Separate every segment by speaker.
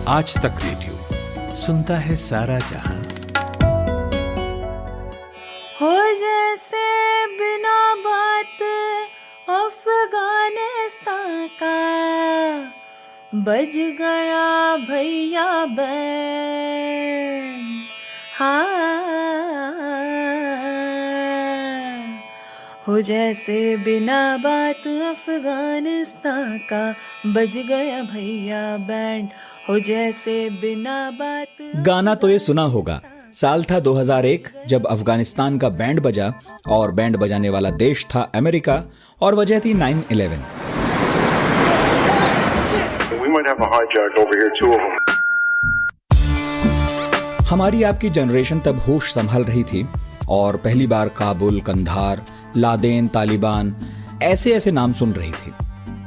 Speaker 1: आज तक रेडियो सुनता है सारा जहां।
Speaker 2: हो जैसे बिना बात अफगानिस्तान का बज गया भैया बैंड। हाँ, हो जैसे बिना बात अफगानिस्तान का बज गया भैया बैंड। हो जैसे बिना बात।
Speaker 3: गाना तो ये सुना होगा। साल था 2001 जब अफगानिस्तान का बैंड बजा और बैंड बजाने वाला देश था अमेरिका और वजह थी 9/11। हमारी आपकी जनरेशन तब होश संभाल रही थी और पहली बार काबुल, कंधार, लादेन, तालिबान ऐसे ऐसे नाम सुन रही थी।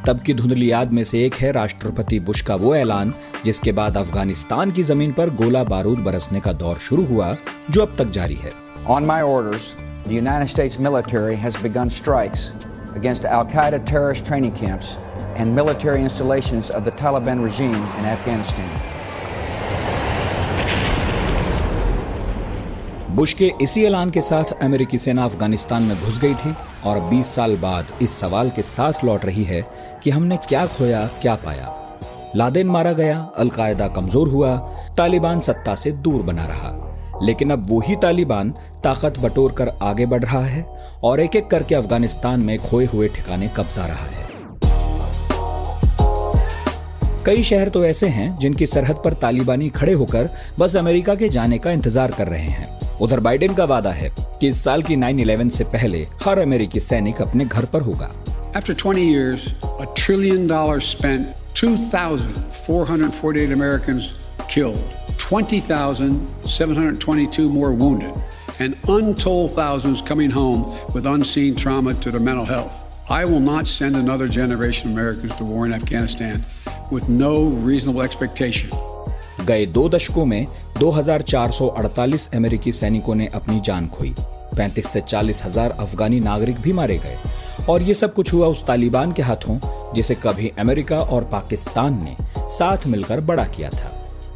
Speaker 3: तब की धुंधली याद में से एक है राष्ट्रपति बुश का वो ऐलान जिसके बाद अफगानिस्तान की जमीन पर गोला बारूद बरसने का दौर शुरू हुआ जो अब तक जारी है।
Speaker 4: On my orders, the United States military has begun strikes against Al-Qaeda terrorist training camps and military installations of the Taliban regime in Afghanistan.
Speaker 3: Bush के इसी ऐलान के साथ अमेरिकी सेना अफगानिस्तान में घुस गई थी और अब 20 साल बाद इस सवाल के साथ लौट रही है कि हमने क्या खोया, क्या पाया। लादेन मारा गया, अल-कायदा कमजोर हुआ, तालिबान सत्ता से दूर बना रहा, लेकिन अब वही तालिबान ताकत बटोर कर आगे बढ़ रहा है और एक एक करके अफगानिस्तान में खोए हुए ठिकाने कब्जा रहा है। कई शहर तो ऐसे हैं जिनकी सरहद पर तालिबानी खड़े होकर बस अमेरिका के जाने का इंतजार कर रहे हैं। उधर बाइडेन का वादा है कि इस साल की 9/11 से पहले हर अमेरिकी सैनिक अपने घर पर होगा।
Speaker 5: After 20 years, $1 trillion spent, 2,448 Americans killed, 20,722 more wounded, and untold thousands coming home with unseen trauma to their mental health. I will not send another generation of Americans to war in Afghanistan with no reasonable expectation.
Speaker 3: गए 2 दशकों में 2,448 अमेरिकी सैनिकों ने अपनी जान खोई, 35 से 40 हजार अफगानी नागरिक भी मारे गए और ये सब कुछ हुआ उस तालिबान के हाथों जिसे कभी अमेरिका और पाकिस्तान ने साथ मिलकर बड़ा किया था।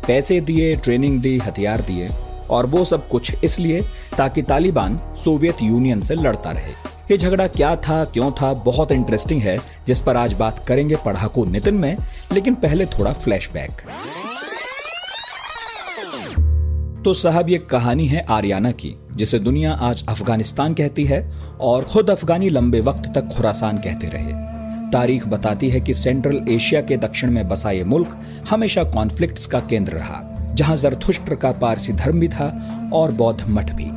Speaker 3: पैसे दिए, ट्रेनिंग दी, हथियार दिए और वो सब कुछ इसलिए ताकि तालिबान सोवियत यूनियन से लड़ता रहे। ये झगड़ा क्या था, क्यों था, बहुत इंटरेस्टिंग है जिस पर आज बात करेंगे पढ़ाकू नितिन में, लेकिन पहले थोड़ा फ्लैशबैक। तो साहब ये कहानी है आर्याना की जिसे दुनिया आज अफगानिस्तान कहती है और खुद अफगानी लंबे वक्त तक खुरासान कहते रहे। तारीख बताती है कि सेंट्रल एशिया के दक्षिण में बसा ये मुल्क हमेशा कॉन्फ्लिक्ट्स का केंद्र रहा, जहां जरथुष्ट्र का पारसी धर्म भी था और बौद्ध मठ भी।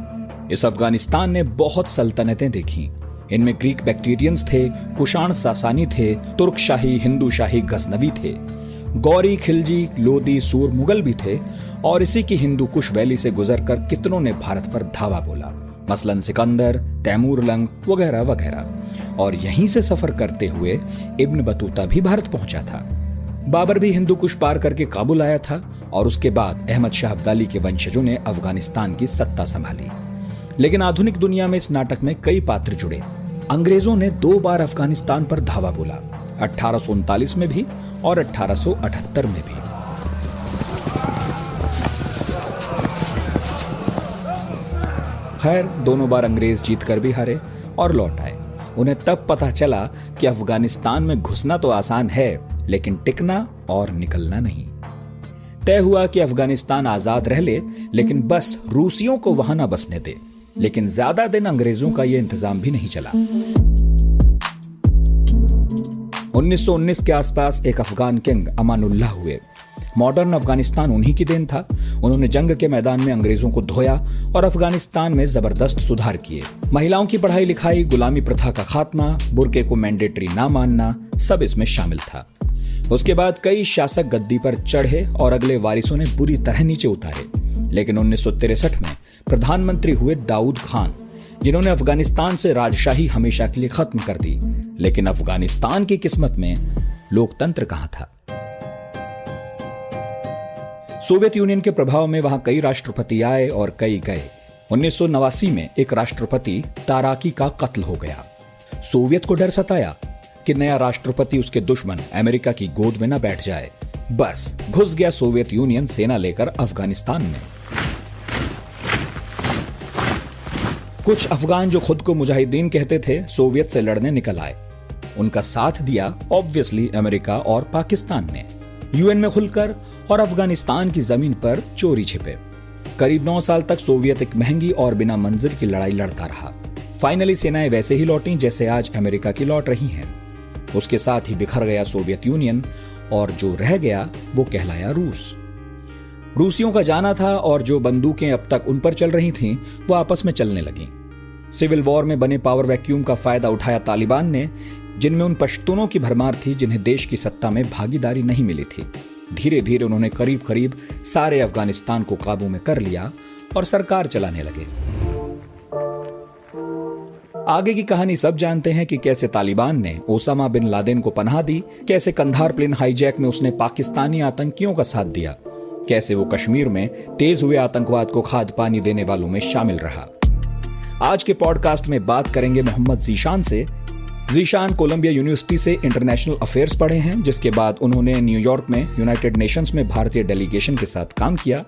Speaker 3: इस अफगानिस्तान ने बहुत सल्तनतें देखी। इनमें ग्रीक बैक्टीरियंस थे, कुषाण सासानी थे, तुर्क शाही, हिंदू शाही, गजनवी थे, गौरी, खिलजी, लोदी, सूर मुगल भी थे और इसी की हिंदू कुश वैली से गुजरकर कितनों ने भारत पर धावा बोला, मसलन सिकंदर, तैमूर लंग वगैरह वगैरह। और यहीं से सफर करते हुए इब्न बतूता भी भारत पहुंचा था। बाबर भी हिंदू कुश पार करके काबुल आया था और उसके बाद अहमद शाह अब्दाली के वंशजों ने अफगानिस्तान की सत्ता संभाली। लेकिन आधुनिक दुनिया में इस नाटक में कई पात्र जुड़े। अंग्रेजों ने 2 बार अफगानिस्तान पर धावा बोला, 1839 में भी और 1878 में भी। खैर, दोनों बार अंग्रेज जीत कर भी हारे और लौट आए। उन्हें तब पता चला कि अफगानिस्तान में घुसना तो आसान है लेकिन टिकना और निकलना नहीं। तय हुआ कि अफगानिस्तान आजाद रह ले लेकिन बस रूसियों को वहां ना बसने दे। लेकिन ज्यादा दिन अंग्रेजों का यह इंतजाम भी नहीं चला। 1919 के आसपास एक अफगान किंग अमानुल्लाह हुए। मॉडर्न अफगानिस्तान उन्हीं की देन था। उन्होंने जंग के मैदान में अंग्रेजों को धोया और अफगानिस्तान में जबरदस्त सुधार किए। महिलाओं की पढ़ाई लिखाई, गुलामी प्रथा का खात्मा, बुर्के को मैंडेटरी ना मानना, सब इसमें शामिल था। उसके बाद कई शासक गद्दी पर चढ़े और अगले वारिसों ने बुरी तरह नीचे उतारे। लेकिन 1963 में प्रधानमंत्री हुए दाऊद खान, जिन्होंने अफगानिस्तान से राजशाही हमेशा के लिए खत्म कर दी। लेकिन अफगानिस्तान की किस्मत में लोकतंत्र कहां था। सोवियत यूनियन के प्रभाव में वहां कई राष्ट्रपति आए और कई गए। 1989 में एक राष्ट्रपति ताराकी का कत्ल हो गया। सोवियत को डर सताया कि नया राष्ट्रपति उसके दुश्मन अमेरिका की गोद में न बैठ जाए। बस घुस गया सोवियत यूनियन सेना लेकर अफगानिस्तान में। कुछ अफगान जो खुद को मुजाहिदीन कहते थे, सोवियत से लड़ने निकल आए। उनका साथ दिया ऑब्वियसली अमेरिका और पाकिस्तान ने, यूएन में खुलकर और अफगानिस्तान की जमीन पर चोरी छिपे। करीब 9 साल तक सोवियत एक महंगी और बिना मंजिल की लड़ाई लड़ता रहा। फाइनली सेनाएं वैसे ही लौटी जैसे आज अमेरिका की लौट रही हैं। उसके साथ ही बिखर गया सोवियत यूनियन और जो रह गया वो कहलाया रूस। रूसियों का जाना था और जो बंदूकें अब तक उन पर चल रही थीं वो आपस में चलने लगीं। सिविल वॉर में बने पावर वैक्यूम का फायदा उठाया तालिबान ने, जिनमें उन पश्तूनों की भरमार थी जिन्हें देश की सत्ता में भागीदारी नहीं मिली थी। धीरे धीरे उन्होंने करीब करीब सारे अफगानिस्तान को काबू में कर लिया और सरकार चलाने लगे। आगे की कहानी सब जानते हैं कि कैसे तालिबान ने ओसामा बिन लादेन को पनाह दी, कैसे कंधार प्लेन हाईजैक में उसने पाकिस्तानी आतंकियों का साथ दिया, कैसे वो कश्मीर में तेज हुए आतंकवाद को खाद पानी देने वालों में शामिल रहा। आज के पॉडकास्ट में बात करेंगे मोहम्मद ज़ीशान से। ज़ीशान कोलंबिया यूनिवर्सिटी से इंटरनेशनल अफेयर्स पढ़े हैं, जिसके बाद उन्होंने न्यूयॉर्क में यूनाइटेड नेशंस में भारतीय डेलीगेशन के साथ काम किया।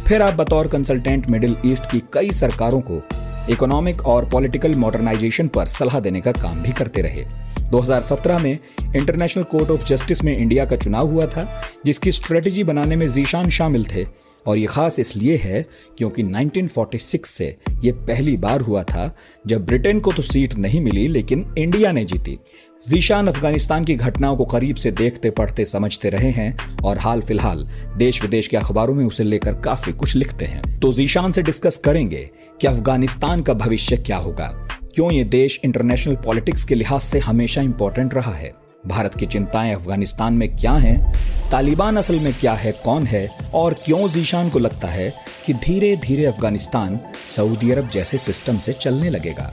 Speaker 3: फिर आप बतौर कंसल्टेंट मिडिल ईस्ट की कई सरकारों को इकोनॉमिक और पॉलिटिकल मॉडर्नाइजेशन पर सलाह देने का काम भी करते रहे। 2017 में इंटरनेशनल कोर्ट ऑफ जस्टिस में इंडिया का चुनाव हुआ था, जिसकी स्ट्रेटेजी बनाने में ज़ीशान शामिल थे। और ये खास इसलिए है क्योंकि 1946 से ये पहली बार हुआ था जब ब्रिटेन को तो सीट नहीं मिली लेकिन इंडिया ने जीती। ज़ीशान अफगानिस्तान की घटनाओं को करीब से देखते पढ़ते समझते रहे हैं और हाल फिलहाल देश विदेश के अखबारों में उसे लेकर काफी कुछ लिखते हैं। तो ज़ीशान से डिस्कस करेंगे कि अफगानिस्तान का भविष्य क्या होगा, क्यों ये देश इंटरनेशनल पॉलिटिक्स के लिहाज से हमेशा इंपॉर्टेंट रहा है, भारत की चिंताएं अफगानिस्तान में क्या हैं, तालिबान असल में क्या है, कौन है, और क्यों ज़ीशान को लगता है कि धीरे धीरे अफगानिस्तान सऊदी अरब जैसे सिस्टम से चलने लगेगा।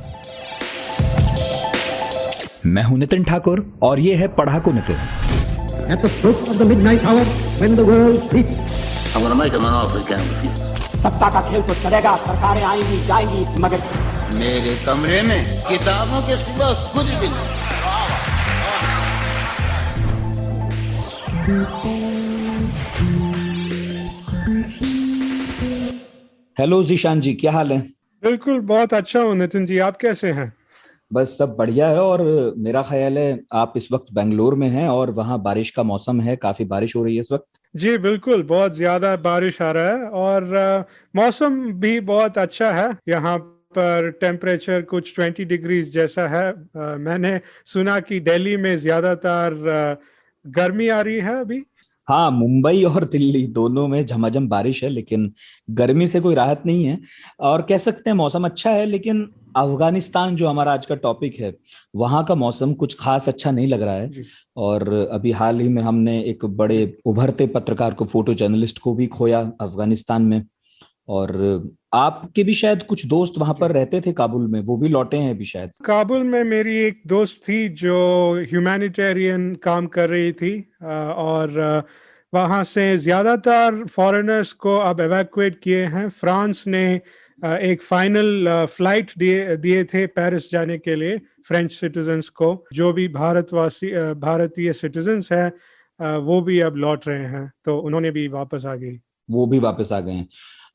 Speaker 3: मैं हूं नितिन ठाकुर और ये है पढ़ाकू Nitin.
Speaker 6: At the stroke of the midnight hour, when the world sleeps,
Speaker 7: I'm going to make him an offer again with you.
Speaker 6: सत्ता का खेल तो चलेगा, सरकारें आएंगी जाएंगी, मगर
Speaker 7: मेरे कमरे में किताबों के सिवा कुछ भी नहीं।
Speaker 3: हेलो ज़ीशान जी, क्या हाल है?
Speaker 8: बिल्कुल बहुत अच्छा हूँ नितिन जी, आप कैसे हैं?
Speaker 3: बस सब बढ़िया है। और मेरा ख्याल है आप इस वक्त बेंगलोर में हैं और वहाँ बारिश का मौसम है, काफी बारिश हो रही है इस वक्त।
Speaker 8: जी बिल्कुल, बहुत ज्यादा बारिश आ रहा है और मौसम भी बहुत अच्छा है। यहाँ पर टेम्परेचर कुछ 20 डिग्रीज जैसा है। मैंने सुना कि दिल्ली में ज्यादातर गर्मी आ रही है अभी।
Speaker 3: हाँ, मुंबई और दिल्ली दोनों में झमाझम बारिश है, लेकिन गर्मी से कोई राहत नहीं है। और कह सकते हैं मौसम अच्छा है, लेकिन अफगानिस्तान जो हमारा आज का टॉपिक है, वहाँ का मौसम कुछ खास अच्छा नहीं लग रहा है। और अभी हाल ही में हमने एक बड़े उभरते पत्रकार को, फोटो जर्नलिस्ट को भी खोया अफगानिस्तान में। और आपके भी शायद कुछ दोस्त वहां पर रहते थे काबुल में, वो भी लौटे हैं अभी शायद।
Speaker 8: काबुल में मेरी एक दोस्त थी जो ह्यूमैनिटेरियन काम कर रही थी और वहां से ज्यादातर फॉरेनर्स को अब एवैक्यूएट किए हैं। फ्रांस ने एक फाइनल फ्लाइट दिए थे पेरिस जाने के लिए फ्रेंच सिटीजन्स को। जो भी भारतीय सिटीजन्स हैं वो भी अब लौट रहे हैं, तो उन्होंने भी वापस आ गई।
Speaker 3: वो भी वापस आ गए हैं।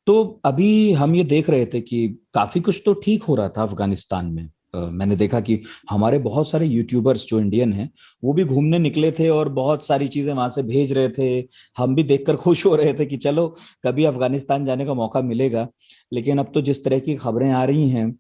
Speaker 3: तो अभी हम ये देख रहे थे कि काफी कुछ तो ठीक हो रहा था अफगानिस्तान में। मैंने देखा कि हमारे बहुत सारे यूट्यूबर्स जो इंडियन हैं वो भी घूमने निकले थे और बहुत सारी चीजें वहां से भेज रहे थे। हम भी देखकर खुश हो रहे थे कि चलो कभी अफगानिस्तान जाने का मौका मिलेगा। लेकिन अब तो जिस तरह की खबरें आ रही हैं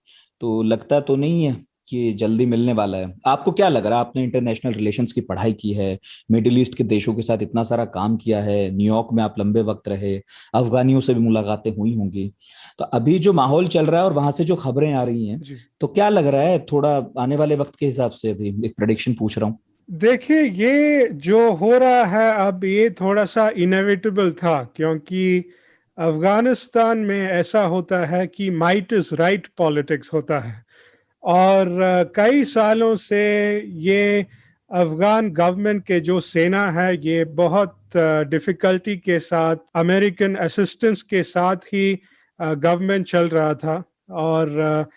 Speaker 3: तो लगता तो नहीं है कि जल्दी मिलने वाला है। आपको क्या लग रहा है? आपने इंटरनेशनल रिलेशंस की पढ़ाई की है, मिडिल ईस्ट के देशों के साथ इतना सारा काम किया है, न्यूयॉर्क में आप लंबे वक्त रहे, अफगानियों से भी मुलाकातें हुई होंगी। तो अभी जो माहौल चल रहा है और वहां से जो खबरें आ रही हैं, तो क्या लग रहा है थोड़ा आने वाले वक्त के हिसाब से? अभी एक प्रेडिक्शन पूछ रहा हूँ।
Speaker 8: देखिए, ये जो हो रहा है अब, ये थोड़ा सा इनएविटेबल था, क्योंकि अफगानिस्तान में ऐसा होता है कि माइट इज राइट पॉलिटिक्स होता है। और कई सालों से ये अफगान गवर्नमेंट के जो सेना है, ये बहुत डिफिकल्टी के साथ, अमेरिकन असिस्टेंस के साथ ही गवर्नमेंट चल रहा था। और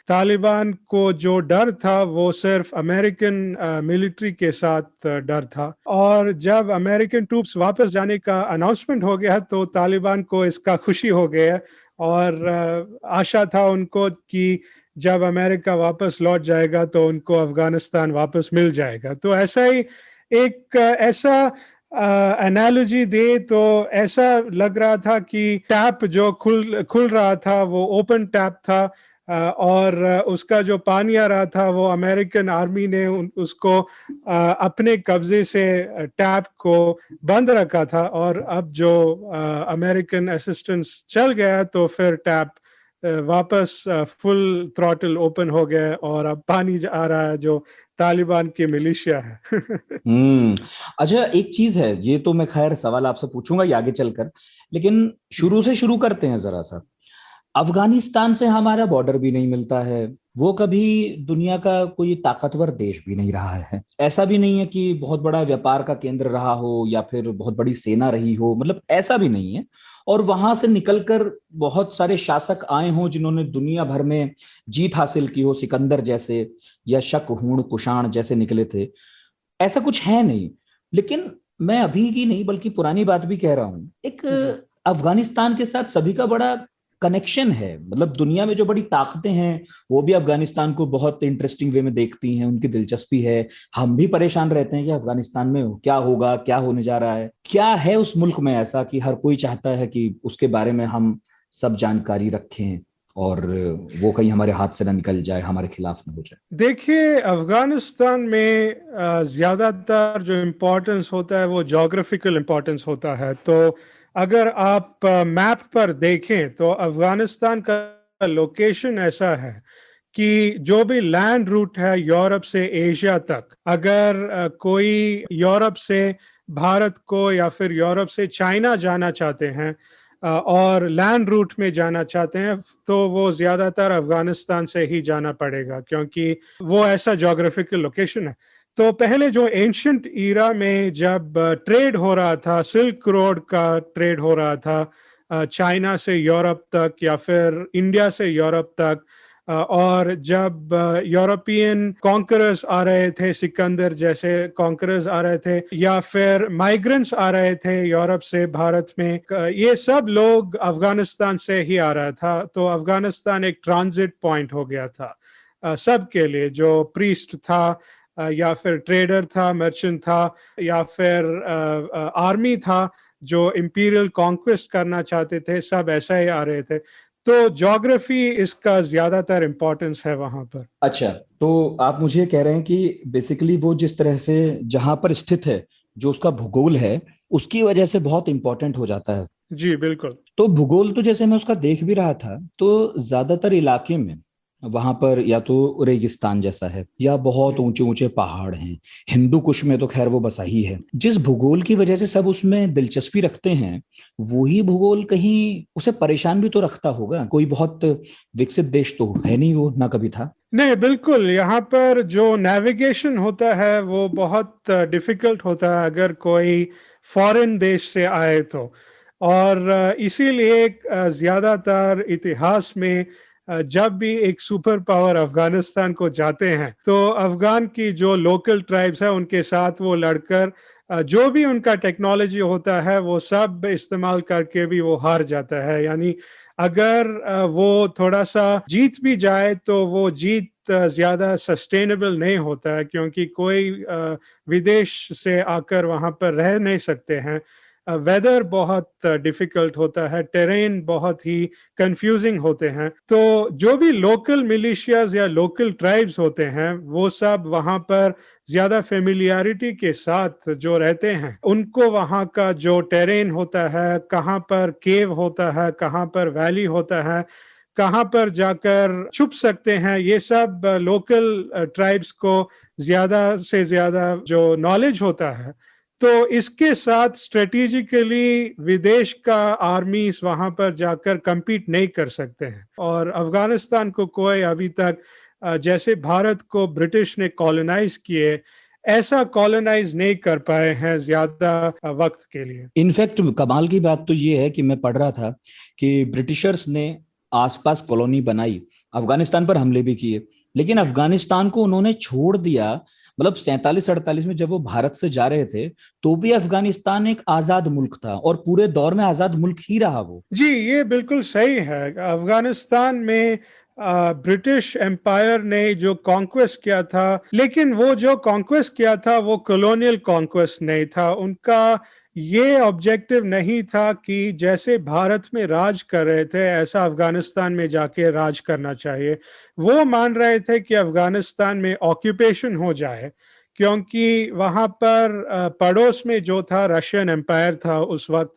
Speaker 8: तालिबान को जो डर था वो सिर्फ अमेरिकन मिलिट्री के साथ डर था। और जब अमेरिकन ट्रूप्स वापस जाने का अनाउंसमेंट हो गया तो तालिबान को इसका खुशी हो गया और आशा था उनको कि जब अमेरिका वापस लौट जाएगा तो उनको अफगानिस्तान वापस मिल जाएगा। तो ऐसा ही एक ऐसा एनालॉजी दे तो ऐसा लग रहा था कि टैप जो खुल रहा था वो ओपन टैप था, और उसका जो पानी आ रहा था वो अमेरिकन आर्मी ने उसको अपने कब्जे से टैप को बंद रखा था, और अब जो अमेरिकन असिस्टेंस चल गया तो फिर टैप वापस फुल थ्रॉटल ओपन हो गया और अब पानी आ रहा है जो तालिबान की मिलिशिया है।
Speaker 3: अच्छा, एक चीज है, ये तो मैं खैर सवाल आपसे पूछूंगा ये आगे चलकर, लेकिन शुरू से शुरू करते हैं जरा सा। अफगानिस्तान से हमारा बॉर्डर भी नहीं मिलता है, वो कभी दुनिया का कोई ताकतवर देश भी नहीं रहा है, ऐसा भी नहीं है कि बहुत बड़ा व्यापार का केंद्र रहा हो या फिर बहुत बड़ी सेना रही हो, मतलब ऐसा भी नहीं है। और वहां से निकलकर बहुत सारे शासक आए हों जिन्होंने दुनिया भर में जीत हासिल की हो, सिकंदर जैसे या शक हूण कुषाण जैसे निकले थे, ऐसा कुछ है नहीं। लेकिन मैं अभी की नहीं बल्कि पुरानी बात भी कह रहा हूं, एक अफगानिस्तान के साथ सभी का बड़ा कनेक्शन है, मतलब दुनिया में जो बड़ी ताकतें हैं वो भी अफगानिस्तान को बहुत इंटरेस्टिंग वे में देखती हैं, उनकी दिलचस्पी है। हम भी परेशान रहते हैं कि अफगानिस्तान में क्या होगा, क्या होने जा रहा है, क्या है उस मुल्क में ऐसा कि हर कोई चाहता है कि उसके बारे में हम सब जानकारी रखें और वो कहीं हमारे हाथ से ना निकल जाए, हमारे खिलाफ ना हो जाए।
Speaker 8: देखिए, अफगानिस्तान में ज्यादातर जो इम्पोर्टेंस होता है वो जोग्राफिकल इम्पोर्टेंस होता है। तो अगर आप मैप पर देखें तो अफगानिस्तान का लोकेशन ऐसा है कि जो भी लैंड रूट है यूरोप से एशिया तक, अगर कोई यूरोप से भारत को या फिर यूरोप से चाइना जाना चाहते हैं और लैंड रूट में जाना चाहते हैं तो वो ज्यादातर अफगानिस्तान से ही जाना पड़ेगा, क्योंकि वो ऐसा जोग्राफिकल लोकेशन है। तो पहले जो एंशियंट ईरा में जब ट्रेड हो रहा था, सिल्क रोड का ट्रेड हो रहा था चाइना से यूरोप तक या फिर इंडिया से यूरोप तक, और जब यूरोपियन कॉन्करर्स आ रहे थे, सिकंदर जैसे कॉन्करर्स आ रहे थे या फिर माइग्रेंट्स आ रहे थे यूरोप से भारत में, ये सब लोग अफगानिस्तान से ही आ रहा था। तो अफगानिस्तान एक ट्रांजिट पॉइंट हो गया था सबके लिए, जो प्रीस्ट था या फिर ट्रेडर था, मर्चेंट था या फिर आर्मी था जो इंपीरियल कॉन्क्वेस्ट करना चाहते थे, सब ऐसा ही आ रहे थे। तो ज्योग्राफी इसका ज्यादातर इम्पोर्टेंस है वहां पर।
Speaker 3: अच्छा, तो आप मुझे कह रहे हैं कि बेसिकली वो जिस तरह से जहां पर स्थित है, जो उसका भूगोल है, उसकी वजह से बहुत इंपॉर्टेंट हो जाता है।
Speaker 8: जी बिल्कुल।
Speaker 3: तो भूगोल तो जैसे मैं उसका देख भी रहा था तो ज्यादातर इलाके में वहां पर या तो रेगिस्तान जैसा है या बहुत ऊंचे ऊंचे पहाड़ हैं। हिंदू कुश में तो खैर वो बसा ही है। जिस भूगोल की वजह से सब उसमें दिलचस्पी रखते हैं, वही भूगोल कहीं उसे परेशान भी तो रखता होगा। कोई बहुत विकसित देश तो है नहीं वो, ना कभी था।
Speaker 8: नहीं, बिल्कुल। यहाँ पर जो नेविगेशन होता है वो बहुत डिफिकल्ट होता है अगर कोई फॉरेन देश से आए तो, और इसीलिए ज्यादातर इतिहास में जब भी एक सुपर पावर अफगानिस्तान को जाते हैं तो अफगान की जो लोकल ट्राइब्स है उनके साथ वो लड़कर जो भी उनका टेक्नोलॉजी होता है वो सब इस्तेमाल करके भी वो हार जाता है। यानी अगर वो थोड़ा सा जीत भी जाए तो वो जीत ज्यादा सस्टेनेबल नहीं होता है, क्योंकि कोई विदेश से आकर वहां पर रह नहीं सकते हैं। वेदर बहुत डिफिकल्ट होता है, टेरेन बहुत ही कंफ्यूजिंग होते हैं। तो जो भी लोकल मिलिशियाज या लोकल ट्राइब्स होते हैं वो सब वहां पर ज्यादा फेमिलियरिटी के साथ जो रहते हैं, उनको वहां का जो टेरेन होता है, कहाँ पर केव होता है, कहाँ पर वैली होता है, कहाँ पर जाकर छुप सकते हैं, ये सब लोकल ट्राइब्स को ज्यादा से ज्यादा जो नॉलेज होता है। तो इसके साथ स्ट्रेटेजिकली विदेश का आर्मीज वहां पर जाकर compete नहीं कर सकते हैं। और अफगानिस्तान को कोई अभी तक जैसे भारत को ब्रिटिश ने कॉलोनाइज किए, ऐसा कॉलोनाइज नहीं कर पाए हैं ज्यादा वक्त के लिए।
Speaker 3: इनफैक्ट कमाल की बात तो ये है कि मैं पढ़ रहा था कि ब्रिटिशर्स ने आसपास कॉलोनी बनाई, अफगानिस्तान पर हमले भी किए, लेकिन अफगानिस्तान को उन्होंने छोड़ दिया। मतलब 47-48 में जब वो भारत से जा रहे थे तो भी अफगानिस्तान एक आजाद मुल्क था और पूरे दौर में आजाद मुल्क ही रहा वो।
Speaker 8: जी, ये बिल्कुल सही है। अफगानिस्तान में ब्रिटिश एम्पायर ने जो कॉन्क्वेस्ट किया था, लेकिन वो जो कॉन्क्वेस्ट किया था वो कॉलोनियल कॉन्क्वेस्ट नहीं था। उनका ये ऑब्जेक्टिव नहीं था कि जैसे भारत में राज कर रहे थे ऐसा अफगानिस्तान में जाके राज करना चाहिए। वो मान रहे थे कि अफगानिस्तान में ऑक्यूपेशन हो जाए, क्योंकि वहाँ पर पड़ोस में जो था रशियन एम्पायर था उस वक्त,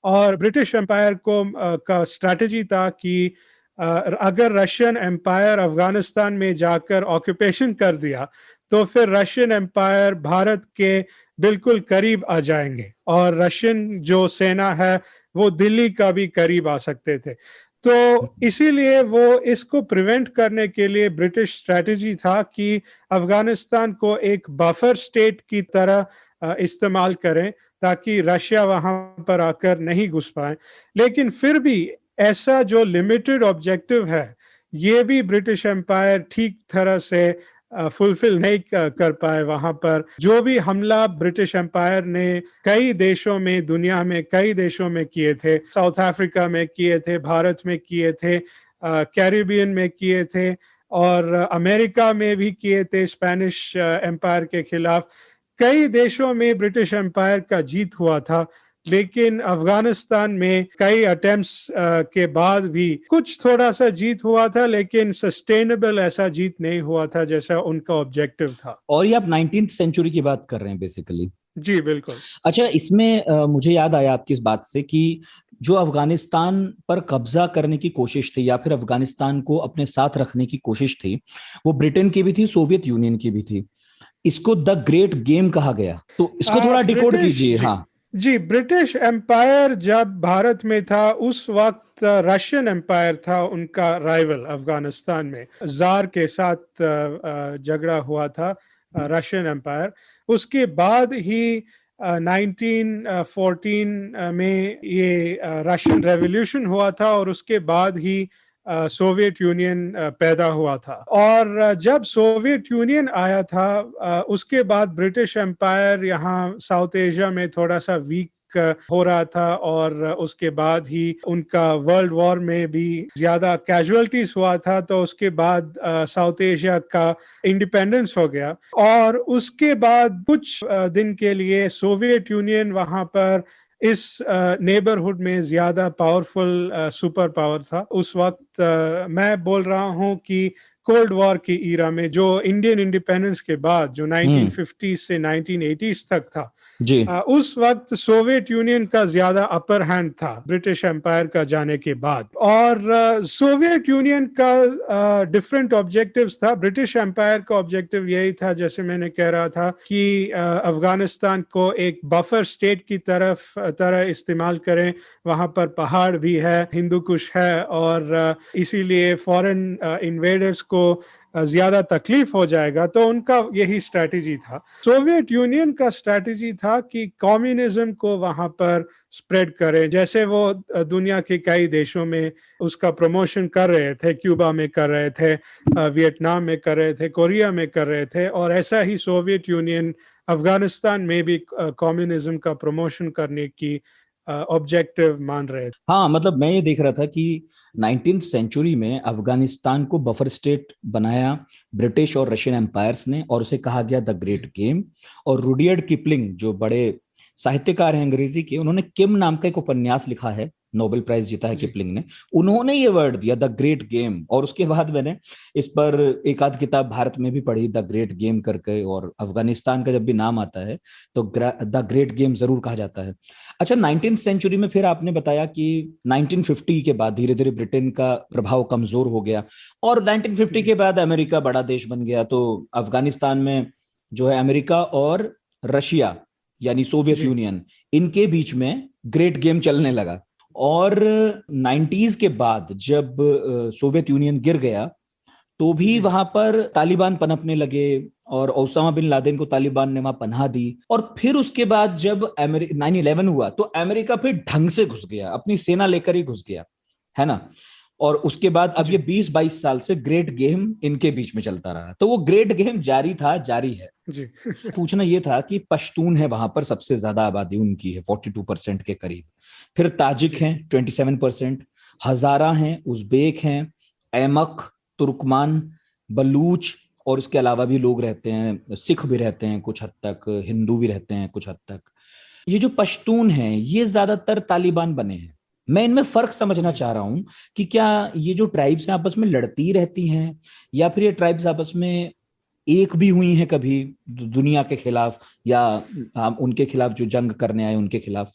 Speaker 8: और ब्रिटिश एम्पायर को का स्ट्रैटेजी था कि अगर रशियन एम्पायर अफगानिस्तान में जाकर ऑक्यूपेशन कर दिया तो फिर रशियन एम्पायर भारत के बिल्कुल करीब आ जाएंगे और रशियन जो सेना है वो दिल्ली का भी करीब आ सकते थे। तो इसीलिए वो इसको प्रिवेंट करने के लिए ब्रिटिश स्ट्रैटेजी था कि अफगानिस्तान को एक बफर स्टेट की तरह इस्तेमाल करें ताकि रशिया वहां पर आकर नहीं घुस पाए। लेकिन फिर भी ऐसा जो लिमिटेड ऑब्जेक्टिव है ये भी ब्रिटिश एम्पायर ठीक तरह से फुलफिल नहीं कर पाए। वहां पर जो भी हमला ब्रिटिश एम्पायर ने कई देशों में, दुनिया में कई देशों में किए थे, साउथ अफ्रीका में किए थे, भारत में किए थे, कैरिबियन में किए थे और अमेरिका में भी किए थे स्पेनिश एम्पायर के खिलाफ। कई देशों में ब्रिटिश एम्पायर का जीत हुआ था, लेकिन अफगानिस्तान में कई अटेम्प्ट्स के बाद भी कुछ थोड़ा सा जीत हुआ था, लेकिन सस्टेनेबल ऐसा जीत नहीं हुआ था जैसा उनका ऑब्जेक्टिव था।
Speaker 3: और ये आप 19th सेंचुरी की बात कर रहे हैं बेसिकली?
Speaker 8: जी बिल्कुल।
Speaker 3: अच्छा, इसमें मुझे याद आया आपकी इस बात से कि जो अफगानिस्तान पर कब्जा करने की कोशिश थी या फिर अफगानिस्तान को अपने साथ रखने की कोशिश थी, वो ब्रिटेन की भी थी, सोवियत यूनियन की भी थी। इसको द ग्रेट गेम कहा गया, तो इसको थोड़ा डिकोड कीजिए। हाँ
Speaker 8: जी, ब्रिटिश एम्पायर जब भारत में था उस वक्त रशियन एम्पायर था उनका राइवल अफगानिस्तान में। जार के साथ झगड़ा हुआ था रशियन एम्पायर। उसके बाद ही 1914 में ये रशियन रेवोल्यूशन हुआ था और उसके बाद ही सोवियत यूनियन पैदा हुआ था। और जब सोवियत यूनियन आया था उसके बाद ब्रिटिश एम्पायर यहाँ साउथ एशिया में थोड़ा सा वीक हो रहा था और उसके बाद ही उनका वर्ल्ड वॉर में भी ज्यादा कैजुअलिटीज हुआ था, तो उसके बाद साउथ एशिया का इंडिपेंडेंस हो गया। और उसके बाद कुछ दिन के लिए सोवियत यूनियन वहां पर इस नेबरहुड में ज्यादा पावरफुल सुपर पावर था उस वक्त। मैं बोल रहा हूं कि कोल्ड वॉर की ईरा में, जो इंडियन इंडिपेंडेंस के बाद जो 1950 से 1980s तक था
Speaker 3: जी,
Speaker 8: उस वक्त सोवियत यूनियन का ज्यादा अपर हैंड था ब्रिटिश एम्पायर का जाने के बाद। और सोवियत यूनियन का डिफरेंट ऑब्जेक्टिव्स था। ब्रिटिश एम्पायर का ऑब्जेक्टिव यही था, जैसे मैंने कह रहा था, कि अफगानिस्तान को एक बफर स्टेट की तरह इस्तेमाल करें। वहां पर पहाड़ भी है, हिंदू कुश है और इसीलिए फॉरेन इन्वेडर्स को ज्यादा तकलीफ हो जाएगा, तो उनका यही स्ट्रैटेजी था। सोवियत यूनियन का स्ट्रैटेजी था कि कम्युनिज्म को वहां पर स्प्रेड करें, जैसे वो दुनिया के कई देशों में उसका प्रमोशन कर रहे थे। क्यूबा में कर रहे थे, वियतनाम में कर रहे थे, कोरिया में कर रहे थे, और ऐसा ही सोवियत यूनियन अफगानिस्तान में भी कम्युनिज्म का प्रमोशन करने की ऑब्जेक्टिव मान रहे थे।
Speaker 3: हाँ, मतलब मैं ये देख रहा था कि 19th सेंचुरी में अफगानिस्तान को बफर स्टेट बनाया ब्रिटिश और रशियन एम्पायर्स ने, और उसे कहा गया द ग्रेट गेम। और रुडियर्ड किपलिंग जो बड़े साहित्यकार हैं अंग्रेजी के, उन्होंने किम नाम का एक उपन्यास लिखा है, नोबेल प्राइज जीता है किपलिंग ने, उन्होंने ये वर्ड दिया द ग्रेट गेम। और उसके बाद मैंने इस पर एक आध किताब भारत में भी पढ़ी, द ग्रेट गेम करके, और अफगानिस्तान का जब भी नाम आता है तो द ग्रेट गेम जरूर कहा जाता है। अच्छा, 19th सेंचुरी में फिर आपने बताया कि 1950 के बाद धीरे धीरे ब्रिटेन का प्रभाव कमजोर हो गया और 1950 के बाद अमेरिका बड़ा देश बन गया, तो अफगानिस्तान में जो है अमेरिका और रशिया यानी सोवियत यूनियन, इनके बीच में ग्रेट गेम चलने लगा। और 90s के बाद जब सोवियत यूनियन गिर गया तो भी वहां पर तालिबान पनपने लगे और ओसामा बिन लादेन को तालिबान ने वहां पनाह दी। और फिर उसके बाद जब 9/11 हुआ तो अमेरिका फिर ढंग से घुस गया, अपनी सेना लेकर ही घुस गया, है ना। और उसके बाद अब ये 20-22 साल से ग्रेट गेम इनके बीच में चलता रहा, तो वो ग्रेट गेम जारी था, जारी है
Speaker 8: जी।
Speaker 3: पूछना ये था कि पश्तून है वहां पर, सबसे ज्यादा आबादी उनकी है 42% के करीब, फिर ताजिक हैं 27%, हजारा हैं, उज्बेक हैं, एमक, तुर्कमान, बलूच, और इसके अलावा भी लोग रहते हैं, सिख भी रहते हैं कुछ हद तक, हिंदू भी रहते हैं कुछ हद तक। ये जो पश्तून हैं ये ज्यादातर तालिबान बने हैं। मैं इनमें फर्क समझना चाह रहा हूं कि क्या ये जो ट्राइब्स हैं आपस में लड़ती रहती हैं, या फिर ये ट्राइब्स आपस में एक भी हुई हैं कभी दुनिया के खिलाफ, या उनके खिलाफ जो जंग करने आए उनके खिलाफ?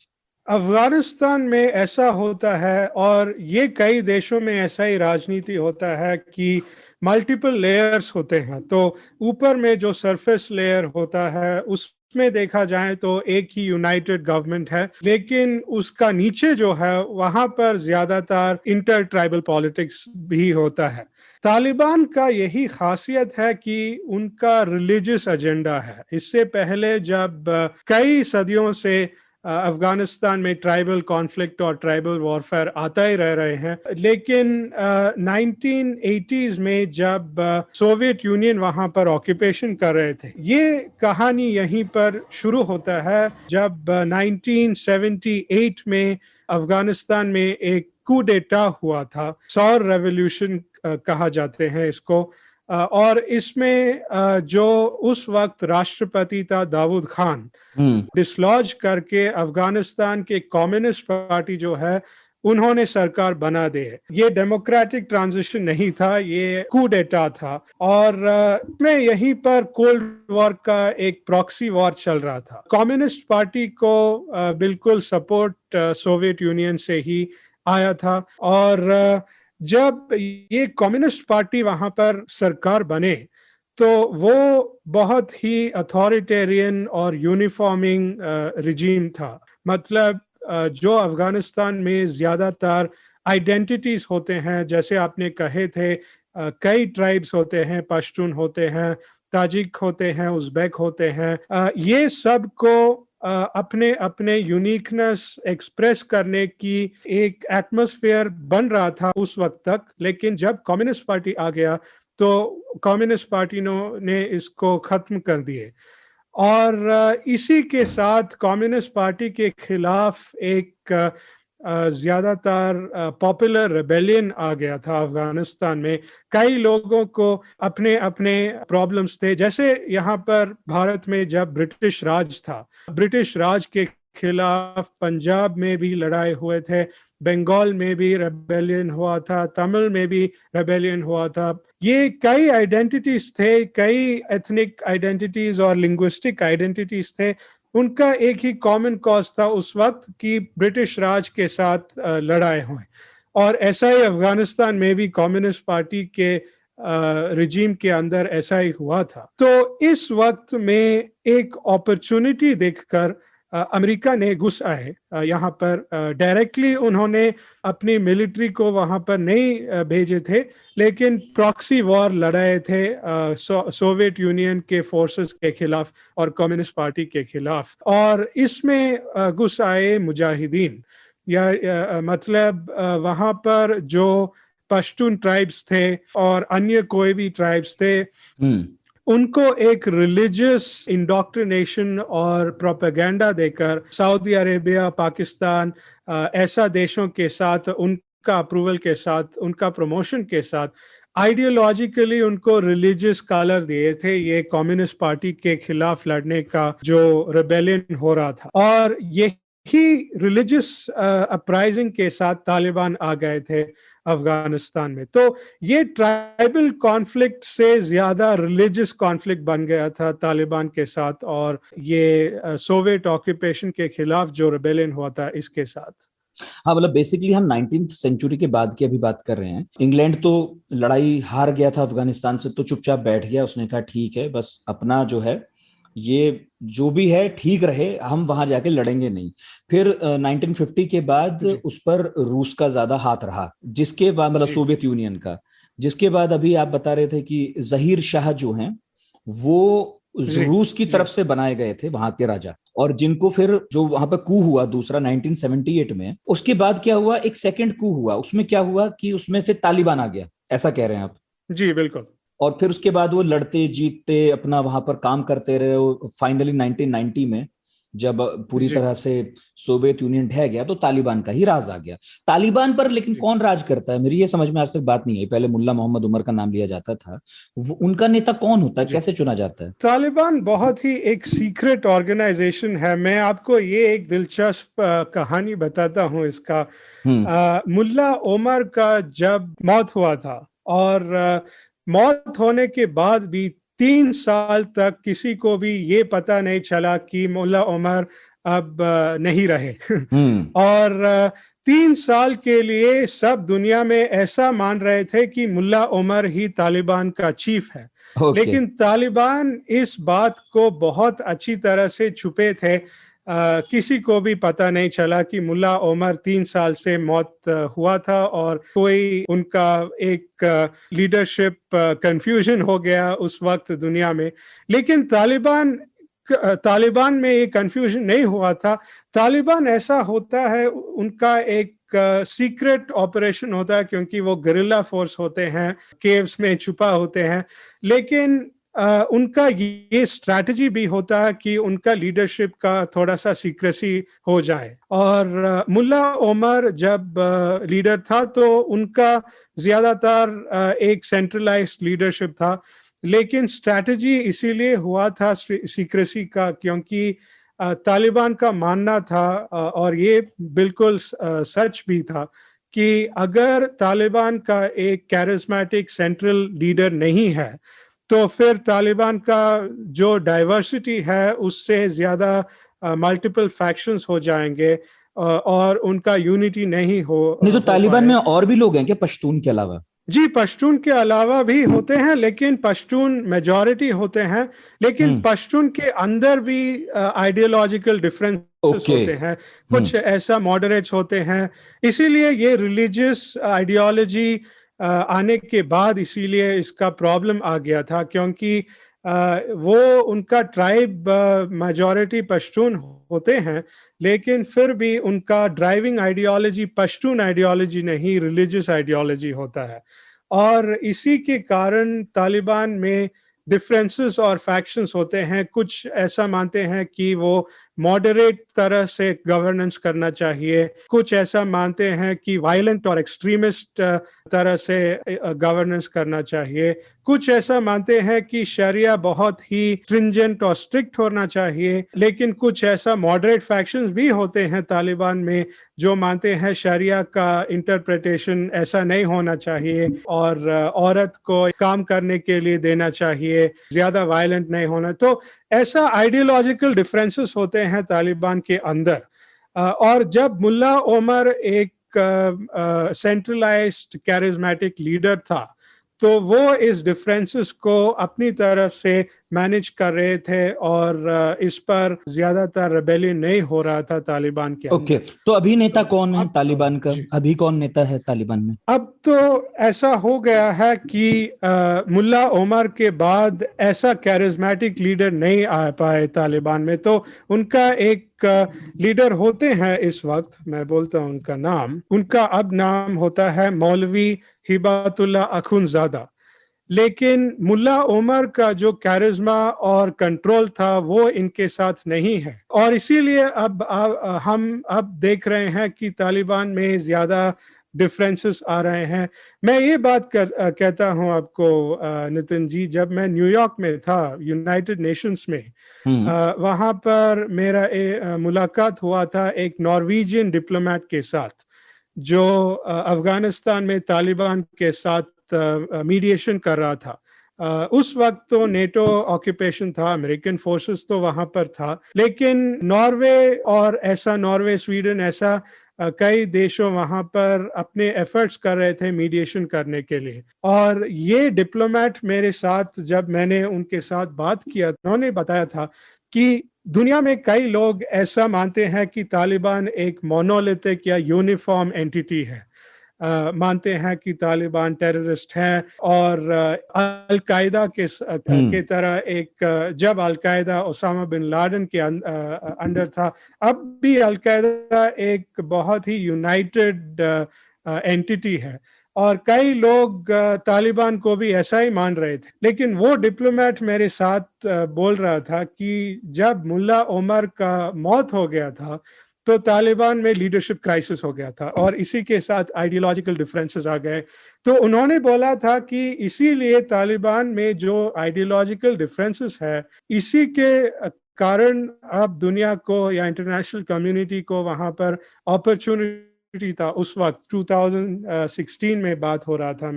Speaker 8: अफगानिस्तान में ऐसा होता है, और ये कई देशों में ऐसा ही राजनीति होता है कि मल्टीपल लेयर्स होते हैं। तो ऊपर में जो सरफेस लेयर होता है उसमें देखा जाए तो एक ही यूनाइटेड गवर्नमेंट है, लेकिन उसका नीचे जो है वहां पर ज्यादातर इंटर ट्राइबल पॉलिटिक्स भी होता है। तालिबान का यही खासियत है कि उनका रिलीजियस एजेंडा है। इससे पहले जब कई सदियों से अफगानिस्तान में ट्राइबल कॉन्फ्लिक्ट और ट्राइबल वॉरफेयर आता ही रह रहे हैं, लेकिन 1980s में जब सोवियत यूनियन वहां पर ऑक्यूपेशन कर रहे थे, ये कहानी यहीं पर शुरू होता है जब 1978 में अफगानिस्तान में एक coup d'etat हुआ था, सौर रेवोल्यूशन कहा जाते हैं इसको, और इसमें जो उस वक्त राष्ट्रपति था दाऊद खान, डिसलॉज करके अफगानिस्तान के कम्युनिस्ट पार्टी जो है उन्होंने सरकार बना दे। ये डेमोक्रेटिक ट्रांजिशन नहीं था, ये coup d'etat था, और में यहीं पर कोल्ड वॉर का एक प्रॉक्सी वॉर चल रहा था। कम्युनिस्ट पार्टी को बिल्कुल सपोर्ट सोवियत यूनियन से ही आया था, और जब ये कम्युनिस्ट पार्टी वहां पर सरकार बने तो वो बहुत ही अथॉरिटेरियन और यूनिफॉर्मिंग रिजीम था। मतलब जो अफगानिस्तान में ज्यादातर आइडेंटिटीज होते हैं, जैसे आपने कहे थे, कई ट्राइब्स होते हैं, पश्तून होते हैं, ताजिक होते हैं, उज़्बेक होते हैं, ये सब को अपने अपने यूनिकनेस एक्सप्रेस करने की एक एटमॉस्फेयर बन रहा था उस वक्त तक। लेकिन जब कम्युनिस्ट पार्टी आ गया तो कम्युनिस्ट पार्टी ने इसको खत्म कर दिए, और इसी के साथ कम्युनिस्ट पार्टी के खिलाफ एक ज्यादातर पॉपुलर रेबेलियन आ गया था अफगानिस्तान में। कई लोगों को अपने अपने प्रॉब्लम्स थे, जैसे यहाँ पर भारत में जब ब्रिटिश राज था, ब्रिटिश राज के खिलाफ पंजाब में भी लड़ाई हुए थे, बंगाल में भी रेबेलियन हुआ था, तमिल में भी रेबेलियन हुआ था। ये कई आइडेंटिटीज थे, कई एथनिक आइडेंटिटीज और लिंग्विस्टिक आइडेंटिटीज थे। उनका एक ही कॉमन कॉज था उस वक्त कि ब्रिटिश राज के साथ लड़ाई हुए, और ऐसा ही अफगानिस्तान में भी कम्युनिस्ट पार्टी के रिजीम के अंदर ऐसा ही हुआ था। तो इस वक्त में एक अपॉर्चुनिटी देखकर अमेरिका ने घुस आए यहाँ पर। डायरेक्टली उन्होंने अपनी मिलिट्री को वहाँ पर नहीं भेजे थे, लेकिन प्रॉक्सी वॉर लड़ाए थे सोवियत यूनियन के फोर्सेस के खिलाफ और कम्युनिस्ट पार्टी के खिलाफ, और इसमें घुस आए मुजाहिदीन, या मतलब वहाँ पर जो पश्तून ट्राइब्स थे और अन्य कोई भी ट्राइब्स थे, उनको एक रिलीजियस इंडोक्ट्रिनेशन और प्रोपेगेंडा देकर सऊदी अरेबिया, पाकिस्तान, ऐसा देशों के साथ, उनका अप्रूवल के साथ, उनका प्रमोशन के साथ आइडियोलॉजिकली उनको रिलीजियस कलर दिए थे ये कम्युनिस्ट पार्टी के खिलाफ लड़ने का जो रेबेलियन हो रहा था। और यही रिलीजियस अपराइजिंग के साथ तालिबान आ गए थे अफगानिस्तान में। तो ये ट्राइबल कॉन्फ्लिक्ट से ज्यादा रिलीजियस कॉन्फ्लिक्ट बन गया था तालिबान के साथ, और ये सोवियत ऑक्यूपेशन के खिलाफ जो रेबेलियन हुआ था इसके साथ।
Speaker 3: हाँ, मतलब बेसिकली हम 19th सेंचुरी के बाद की अभी बात कर रहे हैं। इंग्लैंड तो लड़ाई हार गया था अफगानिस्तान से, तो चुपचाप बैठ गया, उसने कहा ठीक है, बस अपना जो है ये जो भी है ठीक रहे, हम वहां जाके लड़ेंगे नहीं। फिर 1950 के बाद उस पर रूस का ज्यादा हाथ रहा, जिसके बाद मतलब सोवियत यूनियन का, जिसके बाद अभी आप बता रहे थे कि जहीर शाह जो हैं वो
Speaker 8: जी,
Speaker 3: रूस की
Speaker 8: जी।
Speaker 3: तरफ से बनाए गए थे वहां के राजा, और जिनको फिर जो वहां पे कू हुआ दूसरा 1978 में, उसके बाद क्या हुआ, एक सेकंड कू हुआ, उसमें क्या हुआ कि उसमें फिर तालिबान आ गया, ऐसा कह रहे हैं आप?
Speaker 8: जी, बिल्कुल।
Speaker 3: और फिर उसके बाद वो लड़ते जीतते अपना वहां पर काम करते रहे, फाइनली 1990 में जब पूरी
Speaker 8: जी,
Speaker 3: तरह से सोवियत यूनियन ढह गया तो तालिबान का ही राज आ गया। तालिबान पर लेकिन
Speaker 8: जी।
Speaker 3: कौन राज करता है, मेरी ये समझ में आज तक बात नहीं आई। पहले मुल्ला मोहम्मद उमर का नाम लिया जाता था, उनका नेता कौन होता है,
Speaker 8: जी।
Speaker 3: कैसे चुना जाता है?
Speaker 8: तालिबान बहुत ही एक सीक्रेट ऑर्गेनाइजेशन है। मैं आपको ये एक दिलचस्प कहानी बताता हूँ इसका।
Speaker 3: हम्म।
Speaker 8: मुल्ला उमर का जब मौत हुआ था, और मौत होने के बाद भी 3 साल तक किसी को भी ये पता नहीं चला कि मुल्ला उमर अब नहीं रहे।
Speaker 3: हम्म।
Speaker 8: और 3 साल के लिए सब दुनिया में ऐसा मान रहे थे कि मुल्ला उमर ही तालिबान का चीफ है।
Speaker 3: ओके।
Speaker 8: लेकिन तालिबान इस बात को बहुत अच्छी तरह से छुपे थे। किसी को भी पता नहीं चला कि मुल्ला उमर 3 साल से मौत हुआ था, और कोई उनका एक लीडरशिप कंफ्यूजन हो गया उस वक्त दुनिया में। लेकिन तालिबान में ये कंफ्यूजन नहीं हुआ था। तालिबान ऐसा होता है, उनका एक सीक्रेट ऑपरेशन होता है, क्योंकि वो गरिल्ला फोर्स होते हैं, केव्स में छुपा होते हैं। लेकिन उनका ये स्ट्रैटेजी भी होता है कि उनका लीडरशिप का थोड़ा सा सीक्रेसी हो जाए। और मुल्ला उमर जब लीडर था तो उनका ज्यादातर एक सेंट्रलाइज्ड लीडरशिप था। लेकिन स्ट्रैटेजी इसीलिए हुआ था सीक्रेसी का, क्योंकि तालिबान का मानना था, और ये बिल्कुल सच भी था, कि अगर तालिबान का एक कैरिस्मेटिक सेंट्रल लीडर नहीं है तो फिर तालिबान का जो डाइवर्सिटी है उससे ज्यादा मल्टीपल फैक्शंस हो जाएंगे, और उनका यूनिटी नहीं
Speaker 3: नहीं तो
Speaker 8: हो
Speaker 3: तालिबान में
Speaker 8: पाए।
Speaker 3: और भी लोग हैं क्या पश्तून के अलावा?
Speaker 8: जी, पश्तून के अलावा भी होते हैं, लेकिन पश्तून मेजॉरिटी होते हैं। लेकिन पश्तून के अंदर भी आइडियोलॉजिकल डिफरेंसेस
Speaker 3: ओके।
Speaker 8: होते हैं। कुछ ऐसा मॉडरेट्स होते हैं। इसीलिए ये रिलीजियस आइडियोलॉजी आने के बाद इसीलिए इसका प्रॉब्लम आ गया था, क्योंकि वो उनका ट्राइब मेजॉरिटी पश्तून होते हैं, लेकिन फिर भी उनका ड्राइविंग आइडियोलॉजी पश्तून आइडियोलॉजी नहीं, रिलीजियस आइडियोलॉजी होता है। और इसी के कारण तालिबान में डिफरेंसेस और फैक्शंस होते हैं। कुछ ऐसा मानते हैं कि वो मॉडरेट तरह से गवर्नेंस करना चाहिए, कुछ ऐसा मानते हैं कि वायलेंट और एक्सट्रीमिस्ट तरह से गवर्नेंस करना चाहिए, कुछ ऐसा मानते हैं कि शरिया बहुत ही स्ट्रिंजेंट और स्ट्रिक्ट होना चाहिए। लेकिन कुछ ऐसा मॉडरेट फैक्शंस भी होते हैं तालिबान में जो मानते हैं शरिया का इंटरप्रिटेशन ऐसा नहीं होना चाहिए, और औरत को काम करने के लिए देना चाहिए, ज्यादा वायलेंट नहीं होना। तो ऐसा आइडियोलॉजिकल डिफरेंसेस होते हैं तालिबान के अंदर। और जब मुल्ला उमर एक सेंट्रलाइज्ड कैरिज्मेटिक लीडर था, तो वो इस डिफरेंसेस को अपनी तरफ से मैनेज कर रहे थे, और इस पर ज्यादातर रेबेलियन नहीं हो रहा था तालिबान के अंदर।
Speaker 3: ओके, तो अभी नेता कौन है
Speaker 8: अब
Speaker 3: तालिबान का?
Speaker 8: जी।
Speaker 3: अभी कौन नेता है तालिबान में?
Speaker 8: अब तो ऐसा हो गया है कि मुल्ला उमर के बाद ऐसा कैरिज्मेटिक लीडर नहीं आ पाए तालिबान में। तो उनका एक लीडर होते हैं इस वक्त, मैं बोलता हूं उनका नाम, उनका अब नाम होता है मौलवी हिबातुल्लाह अखुनजादा। लेकिन मुल्ला उमर का जो कैरिज्मा और कंट्रोल था वो इनके साथ नहीं है, और इसीलिए अब हम अब देख रहे हैं कि तालिबान में ज्यादा डिफरेंसेस आ रहे हैं। मैं ये बात कहता हूं आपको नितिन जी, जब मैं न्यूयॉर्क में था यूनाइटेड नेशंस में, वहां पर मेरा मुलाकात हुआ था एक नॉर्वेजियन डिप्लोमेट के साथ, जो अफगानिस्तान में तालिबान के साथ मीडिएशन कर रहा था। उस वक्त तो नेटो ऑक्यूपेशन था, अमेरिकन फोर्सेस तो वहां पर था, लेकिन नॉर्वे और ऐसा नॉर्वे स्वीडन ऐसा कई देशों वहां पर अपने एफर्ट्स कर रहे थे मीडिएशन करने के लिए। और ये डिप्लोमेट मेरे साथ, जब मैंने उनके साथ बात किया, उन्होंने बताया था कि दुनिया में कई लोग ऐसा मानते हैं कि तालिबान एक मोनोलिथिक या यूनिफॉर्म एंटिटी है, मानते हैं कि तालिबान टेररिस्ट हैं और अल-कायदा के तरह एक जब अल-कायदा ओसामा बिन लादेन के अंडर था, अब भी अल-कायदा एक बहुत ही यूनाइटेड एंटिटी है और कई लोग तालिबान को भी ऐसा ही मान रहे थे। लेकिन वो डिप्लोमेट मेरे साथ बोल रहा था कि जब मुल्ला उमर का मौत हो गया था तो तालिबान में लीडरशिप क्राइसिस हो गया था और इसी के साथ आइडियोलॉजिकल डिफरेंसेस आ गए। तो उन्होंने बोला था कि इसीलिए तालिबान में जो आइडियोलॉजिकल डिफरेंसेस है, इसी के कारण अब दुनिया को या इंटरनेशनल कम्युनिटी को वहां पर अपॉर्चुनिटी था। उस वक्त 2016 में बात हो रहा था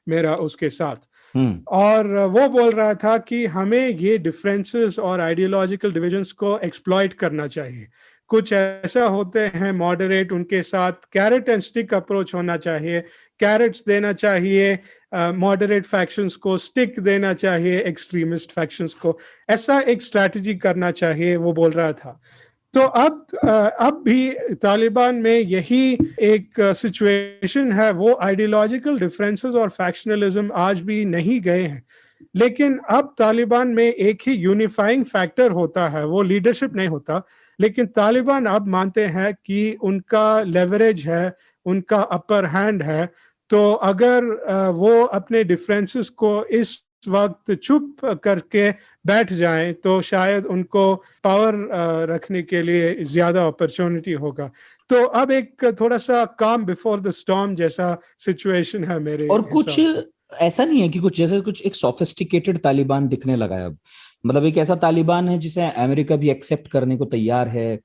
Speaker 8: मेरा उसके साथ और वो बोल रहा था कि हमें ये डिफरेंसेस और आइडियोलॉजिकल डिविजन्स को एक्सप्लॉइट करना चाहिए। कुछ ऐसा होते हैं मॉडरेट, उनके साथ कैरेट एंड स्टिक अप्रोच होना चाहिए। कैरेट्स देना चाहिए मॉडरेट फैक्शंस को, स्टिक देना चाहिए एक्सट्रीमिस्ट फैक्शंस को। ऐसा एक स्ट्रैटेजी करना चाहिए, वो बोल रहा था। तो अब भी तालिबान में यही एक सिचुएशन है। वो आइडियोलॉजिकल डिफरेंसेस और फैक्शनलिज्म आज भी नहीं गए हैं, लेकिन अब तालिबान में एक ही यूनिफाइंग फैक्टर होता है, वो लीडरशिप नहीं होता। लेकिन तालिबान अब मानते हैं कि उनका लेवरेज है, उनका अपर हैंड है। तो अगर वो अपने डिफरेंसेस को इस वक्त चुप करके बैठ जाएं तो शायद उनको पावर रखने के लिए ज्यादा अपॉर्चुनिटी होगा। तो अब एक थोड़ा सा काम बिफोर द स्टॉर्म जैसा सिचुएशन है मेरे
Speaker 9: और कुछ ऐसा नहीं है कि कुछ जैसे कुछ एक सोफिस्टिकेटेड तालिबान दिखने लगा है अब। मतलब एक ऐसा तालिबान है जिसे अमेरिका भी एक्सेप्ट करने को तैयार है।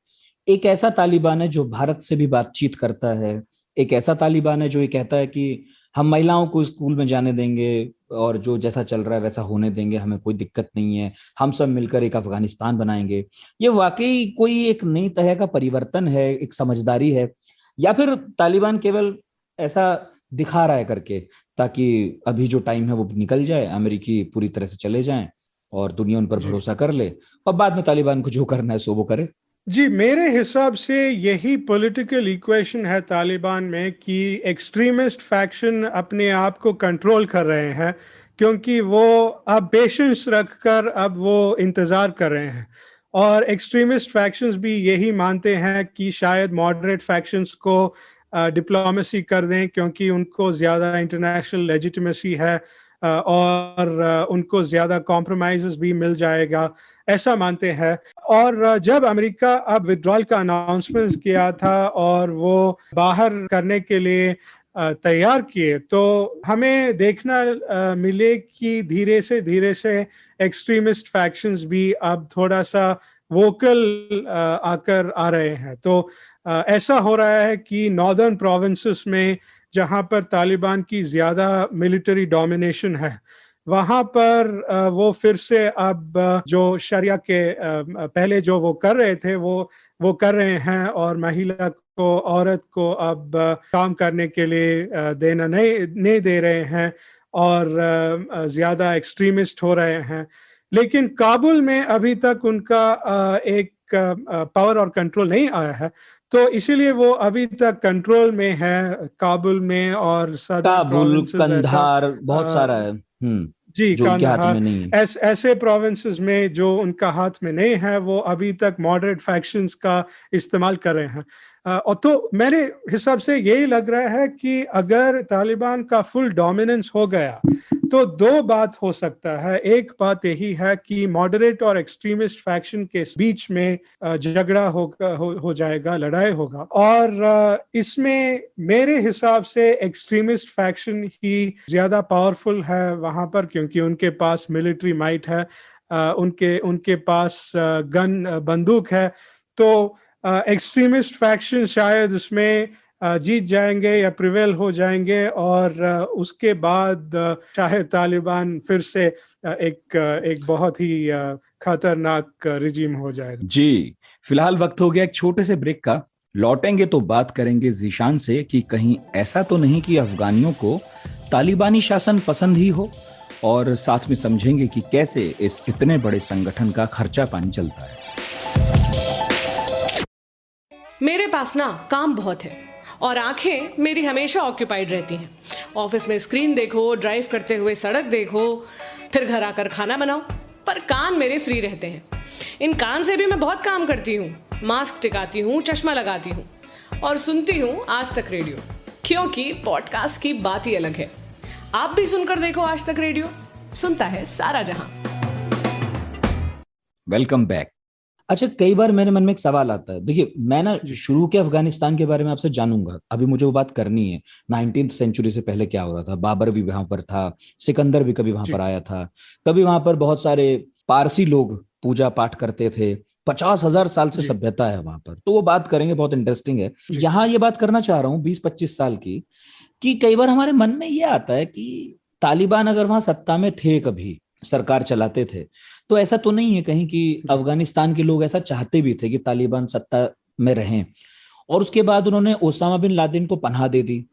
Speaker 9: एक ऐसा तालिबान है जो भारत से भी बातचीत करता है। एक ऐसा तालिबान है जो ये कहता है कि हम महिलाओं को स्कूल में जाने देंगे और जो जैसा चल रहा है वैसा होने देंगे, हमें कोई दिक्कत नहीं है, हम सब मिलकर एक अफगानिस्तान बनाएंगे। ये वाकई कोई एक नई तरह का परिवर्तन है, एक समझदारी है, या फिर तालिबान केवल ऐसा दिखा रहा है करके ताकि अभी जो टाइम है वो निकल जाए, अमेरिकी पूरी तरह से चले जाएं और दुनिया उन पर भरोसा कर ले और बाद में तालिबान को जो करना है सो वो करे।
Speaker 8: जी, मेरे हिसाब से यही पॉलिटिकल इक्वेशन है तालिबान में कि एक्सट्रीमिस्ट फैक्शन अपने आप को कंट्रोल कर रहे हैं क्योंकि वो अब पेशेंस रखकर अब वो इंतज़ार कर रहे हैं। और एक्सट्रीमिस्ट फैक्शंस भी यही मानते हैं कि शायद मॉडरेट फैक्शंस को डिप्लोमेसी कर दें क्योंकि उनको ज़्यादा इंटरनेशनल लेजिटिमेसी है और उनको ज़्यादा कॉम्प्रोमाइज़ेस भी मिल जाएगा, ऐसा मानते हैं। और जब अमेरिका अब विड्रॉल का अनाउंसमेंट किया था और वो बाहर करने के लिए तैयार किए, तो हमें देखना मिले कि धीरे से एक्सट्रीमिस्ट फैक्शंस भी अब थोड़ा सा वोकल आकर आ रहे हैं। तो ऐसा हो रहा है कि नॉर्दर्न प्रोविंसेस में जहां पर तालिबान की ज़्यादा मिलिट्री डोमिनेशन है, वहां पर वो फिर से अब जो शरिया के पहले जो वो कर रहे थे वो कर रहे हैं और महिला को, औरत को अब काम करने के लिए देना नहीं दे रहे हैं और ज़्यादा एक्सट्रीमिस्ट हो रहे हैं। लेकिन काबुल में अभी तक उनका एक पावर और कंट्रोल नहीं आया है, तो इसीलिए वो अभी तक कंट्रोल में है काबुल में और
Speaker 9: काबुल, कंधार, बहुत सारा है
Speaker 8: जी,
Speaker 9: जो उनके हाथ में नहीं है।
Speaker 8: ऐसे प्रोविंसेस में जो उनका हाथ में नहीं है वो अभी तक मॉडरेट फैक्शंस का इस्तेमाल कर रहे हैं। और तो मेरे हिसाब से यही लग रहा है कि अगर तालिबान का फुल डोमिनेंस हो गया तो दो बात हो सकता है। एक बात यही है कि मॉडरेट और एक्सट्रीमिस्ट फैक्शन के बीच में झगड़ा हो जाएगा, लड़ाई होगा, और इसमें मेरे हिसाब से एक्सट्रीमिस्ट फैक्शन ही ज्यादा पावरफुल है वहां पर क्योंकि उनके पास मिलिट्री माइट है, उनके पास बंदूक है। तो एक्सट्रीमिस्ट फैक्शन शायद उसमें जीत जाएंगे या प्रिवेल हो जाएंगे और उसके बाद शायद तालिबान फिर से एक बहुत ही खतरनाक रिजीम हो जाएगा।
Speaker 3: जी, फिलहाल वक्त हो गया एक छोटे से ब्रेक का। लौटेंगे तो बात करेंगे ज़ीशान से कि कहीं ऐसा तो नहीं कि अफगानियों को तालिबानी शासन पसंद ही हो, और साथ में समझेंगे कि कैसे इस इतने बड़े संगठन का खर्चा पानी चलता है।
Speaker 10: मेरे पास ना काम बहुत है और आंखें मेरी हमेशा ऑक्यूपाइड रहती हैं। ऑफिस में स्क्रीन देखो, ड्राइव करते हुए सड़क देखो, फिर घर आकर खाना बनाओ, पर कान मेरे फ्री रहते हैं। इन कान से भी मैं बहुत काम करती हूँ, मास्क टिकाती हूँ, चश्मा लगाती हूँ और सुनती हूँ आज तक रेडियो, क्योंकि पॉडकास्ट की बात ही अलग है। आप भी सुनकर देखो आज तक रेडियो, सुनता है सारा जहां।
Speaker 9: Welcome back. अच्छा, कई बार मेरे मन में एक सवाल आता है। देखिए, मैं ना शुरू के अफगानिस्तान के बारे में आपसे जानूंगा, अभी मुझे वो बात करनी है। 19th सेंचुरी से पहले क्या हो रहा था, बाबर भी वहां पर था, सिकंदर भी कभी वहां पर आया था, कभी वहां पर बहुत सारे पारसी लोग पूजा पाठ करते थे, 50,000 साल से सभ्यता है वहां पर, तो वो बात करेंगे, बहुत इंटरेस्टिंग है। यहाँ ये बात करना चाह रहा हूँ 20-25 साल की, कि कई बार हमारे मन में ये आता है कि तालिबान अगर वहां सत्ता में थे, कभी सरकार चलाते थे, तो ऐसा तो नहीं है कहीं कि अफगानिस्तान के लोग ऐसा चाहते भी थे कि तालिबान सत्ता में रहें, और उसके बाद उन्होंने ओसामा बिन लादेन को पनाह दे दी।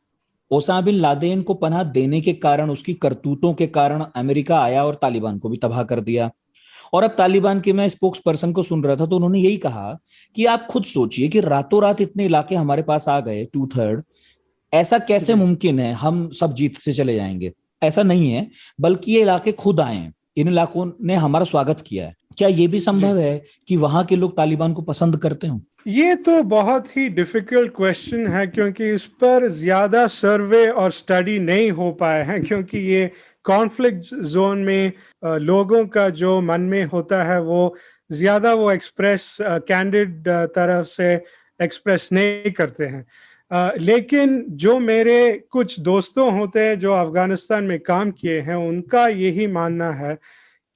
Speaker 9: ओसामा बिन लादेन को पनाह देने के कारण, उसकी करतूतों के कारण अमेरिका आया और तालिबान को भी तबाह कर दिया। और अब तालिबान के मैं स्पोक्स पर्सन को सुन रहा था, तो उन्होंने यही कहा कि आप खुद सोचिए कि रातों रात इतने इलाके हमारे पास आ गए, 2/3, ऐसा कैसे मुमकिन है हम सब जीत से चले जाएंगे? ऐसा नहीं है, बल्कि ये इलाके खुद आए हैं, इन इलाकों ने हमारा स्वागत किया है। क्या ये भी संभव है कि वहां के लोग तालिबान को पसंद करते हो?
Speaker 8: ये तो बहुत ही डिफिकल्ट क्वेश्चन है, क्योंकि इस पर ज्यादा सर्वे और स्टडी नहीं हो पाए हैं, क्योंकि ये कॉन्फ्लिक्ट जोन में लोगों का जो मन में होता है वो ज्यादा वो एक्सप्रेस कैंडिड तरफ से एक्सप्रेस नहीं करते हैं। लेकिन जो मेरे कुछ दोस्तों होते हैं जो अफगानिस्तान में काम किए हैं, उनका यही मानना है